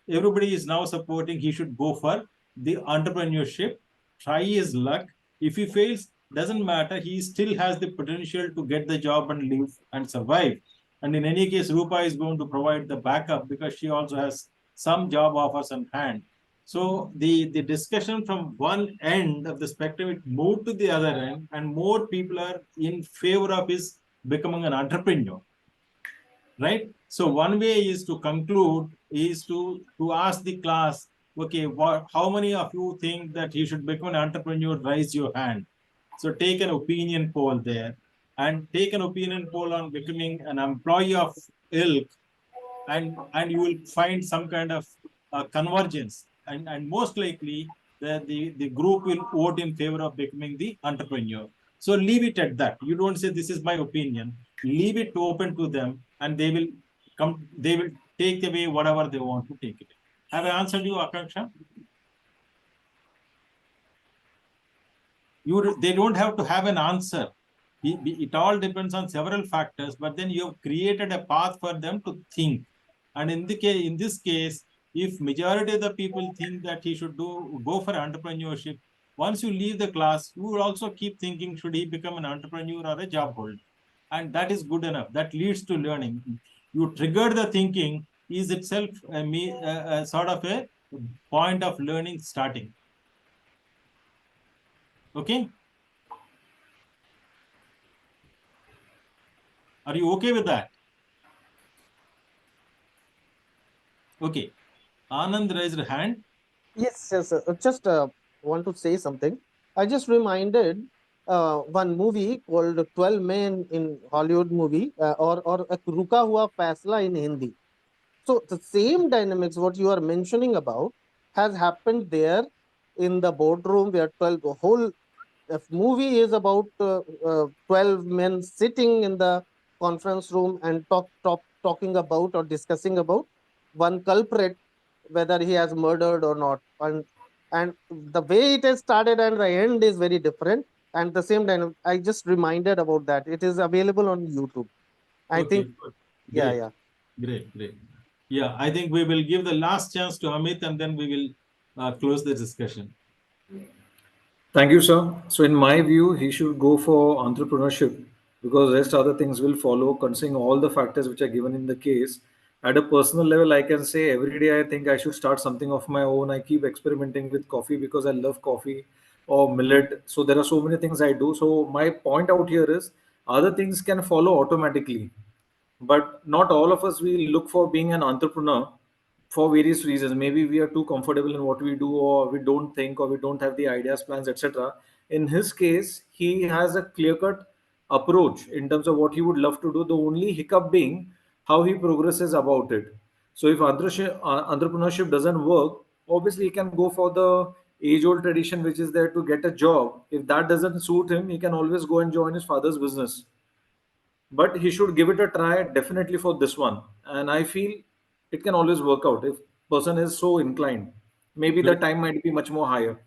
Everybody is now supporting he should go for the entrepreneurship, try his luck. If he fails, doesn't matter. He still has the potential to get the job and live and survive. And in any case, Rupa is going to provide the backup because she also has some job offers on hand. So the discussion from one end of the spectrum, it moved to the other end, and more people are in favor of his becoming an entrepreneur. Right? So one way is to conclude is to ask the class, okay, how many of you think that you should become an entrepreneur? Raise your hand. So take an opinion poll there and take an opinion poll on becoming an employee of ilk, and you will find some kind of convergence, and most likely the group will vote in favor of becoming the entrepreneur. So leave it at that. You don't say this is my opinion. Leave it open to them, and they will take away whatever they want to take away. Have I answered you, Akanksha? They don't have to have an answer. It all depends on several factors, but then you have created a path for them to think. And in this case, if majority of the people think that he should go for entrepreneurship, once you leave the class, you will also keep thinking, should he become an entrepreneur or a job holder? And that is good enough. That leads to learning. You trigger the thinking is itself a sort of a point of learning starting. Okay? Are you okay with that? Okay. Anand raised her hand. Yes. Just want to say something. I just reminded one movie called 12 Men in Hollywood movie, or Ruka Hua Faisla in Hindi. So the same dynamics what you are mentioning about has happened there in the boardroom where 12 the whole movie is about 12 men sitting in the conference room and talking about or discussing about one culprit, whether he has murdered or not, and the way it has started and the end is very different. And the same time, I just reminded about that. It is available on YouTube. I think, Good. yeah. Great. Yeah, I think we will give the last chance to Amit, and then we will close the discussion. Thank you, sir. So, in my view, he should go for entrepreneurship because rest other things will follow considering all the factors which are given in the case. At a personal level, I can say every day I think I should start something of my own. I keep experimenting with coffee because I love coffee or millet. So there are so many things I do. So my point out here is other things can follow automatically, but not all of us will look for being an entrepreneur for various reasons. Maybe we are too comfortable in what we do, or we don't think, or we don't have the ideas, plans, etc. In his case, he has a clear cut approach in terms of what he would love to do. The only hiccup being how he progresses about it. So if entrepreneurship doesn't work, obviously he can go for the age old tradition which is there to get a job. If that doesn't suit him, he can always go and join his father's business, but he should give it a try definitely for this one. And I feel it can always work out if person is so inclined. Maybe the Great. time might be much more higher.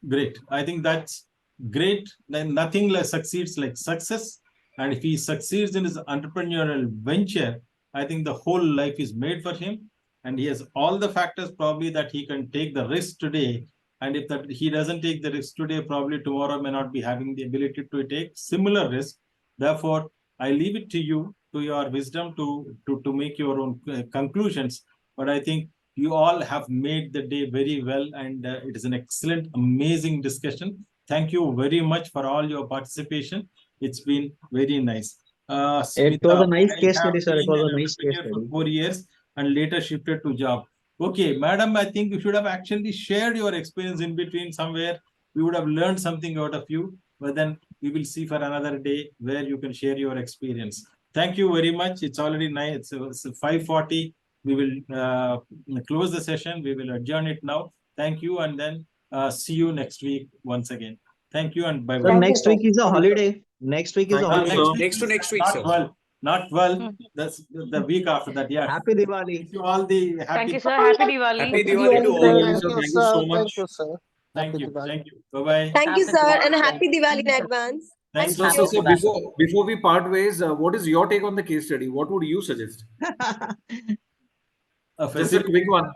Great. I think that's great. Then nothing like succeeds like success. And if he succeeds in his entrepreneurial venture, I think the whole life is made for him. And he has all the factors probably that he can take the risk today. And if that he doesn't take the risk today, probably tomorrow may not be having the ability to take similar risk. Therefore, I leave it to you, to your wisdom, to make your own conclusions. But I think you all have made the day very well, and it is an excellent, amazing discussion. Thank you very much for all your participation. It's been very nice. It was Smita, a nice I case have study, sir. It been was an a nice case entrepreneur for study. 4 years and later shifted to job. Okay, madam, I think you should have actually shared your experience in between somewhere. We would have learned something out of you, but then we will see for another day where you can share your experience. Thank you very much. It's already nice. It's 5:40. We will close the session. We will adjourn it now. Thank you, and then see you next week once again. Thank you, and bye So bye. next week is a holiday. Next week is a Thank you, holiday. sir. Next week is not 12. Not 12. That's the week after that. Yeah. Happy Diwali. Wish you all the Thank happy. you, sir. Happy Diwali. Happy Happy Diwali to Diwali, all. Thank sir. you, Thank you sir. so Thank much. you, sir. Thank Happy you. Diwali. Thank you. Bye bye. Thank you, Happy sir, and Diwali, sir. happy Diwali in advance. Thank So, you. so, you. so before we part ways, what is your take on the case study? What would you suggest? A Just a quick one.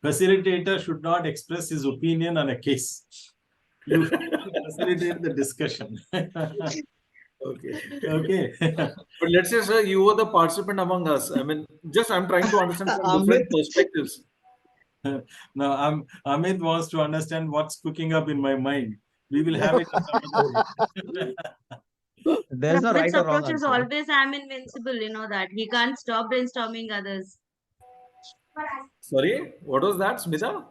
facilitator should not express his opinion on a case. You facilitate the discussion. Okay. Okay. But let's say, sir, you were the participant among us. I mean, just I'm trying to understand from Amit, different perspectives. Now, Amit wants to understand what's cooking up in my mind. We will have it some other day. there's no Amit's right or wrong approach is answer. always I'm invincible, you know that. He can't stop brainstorming others. Sorry, what was that, Smita?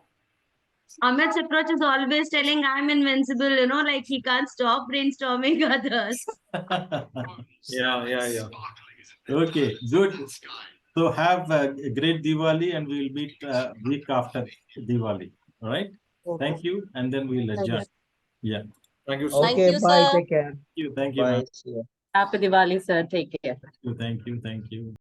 Amit's approach is always telling I'm invincible, you know, like he can't stop brainstorming others. Yeah. Okay, good. So have a great Diwali, and we'll meet week after Diwali. All right. Okay. Thank you, and then we'll Thank you. adjourn. Yeah. Thank you, sir. Thank Okay, you, bye. sir. Take care. Thank you, Bye. ma'am. See you. Happy Diwali, sir. Take care. Thank you. Thank you.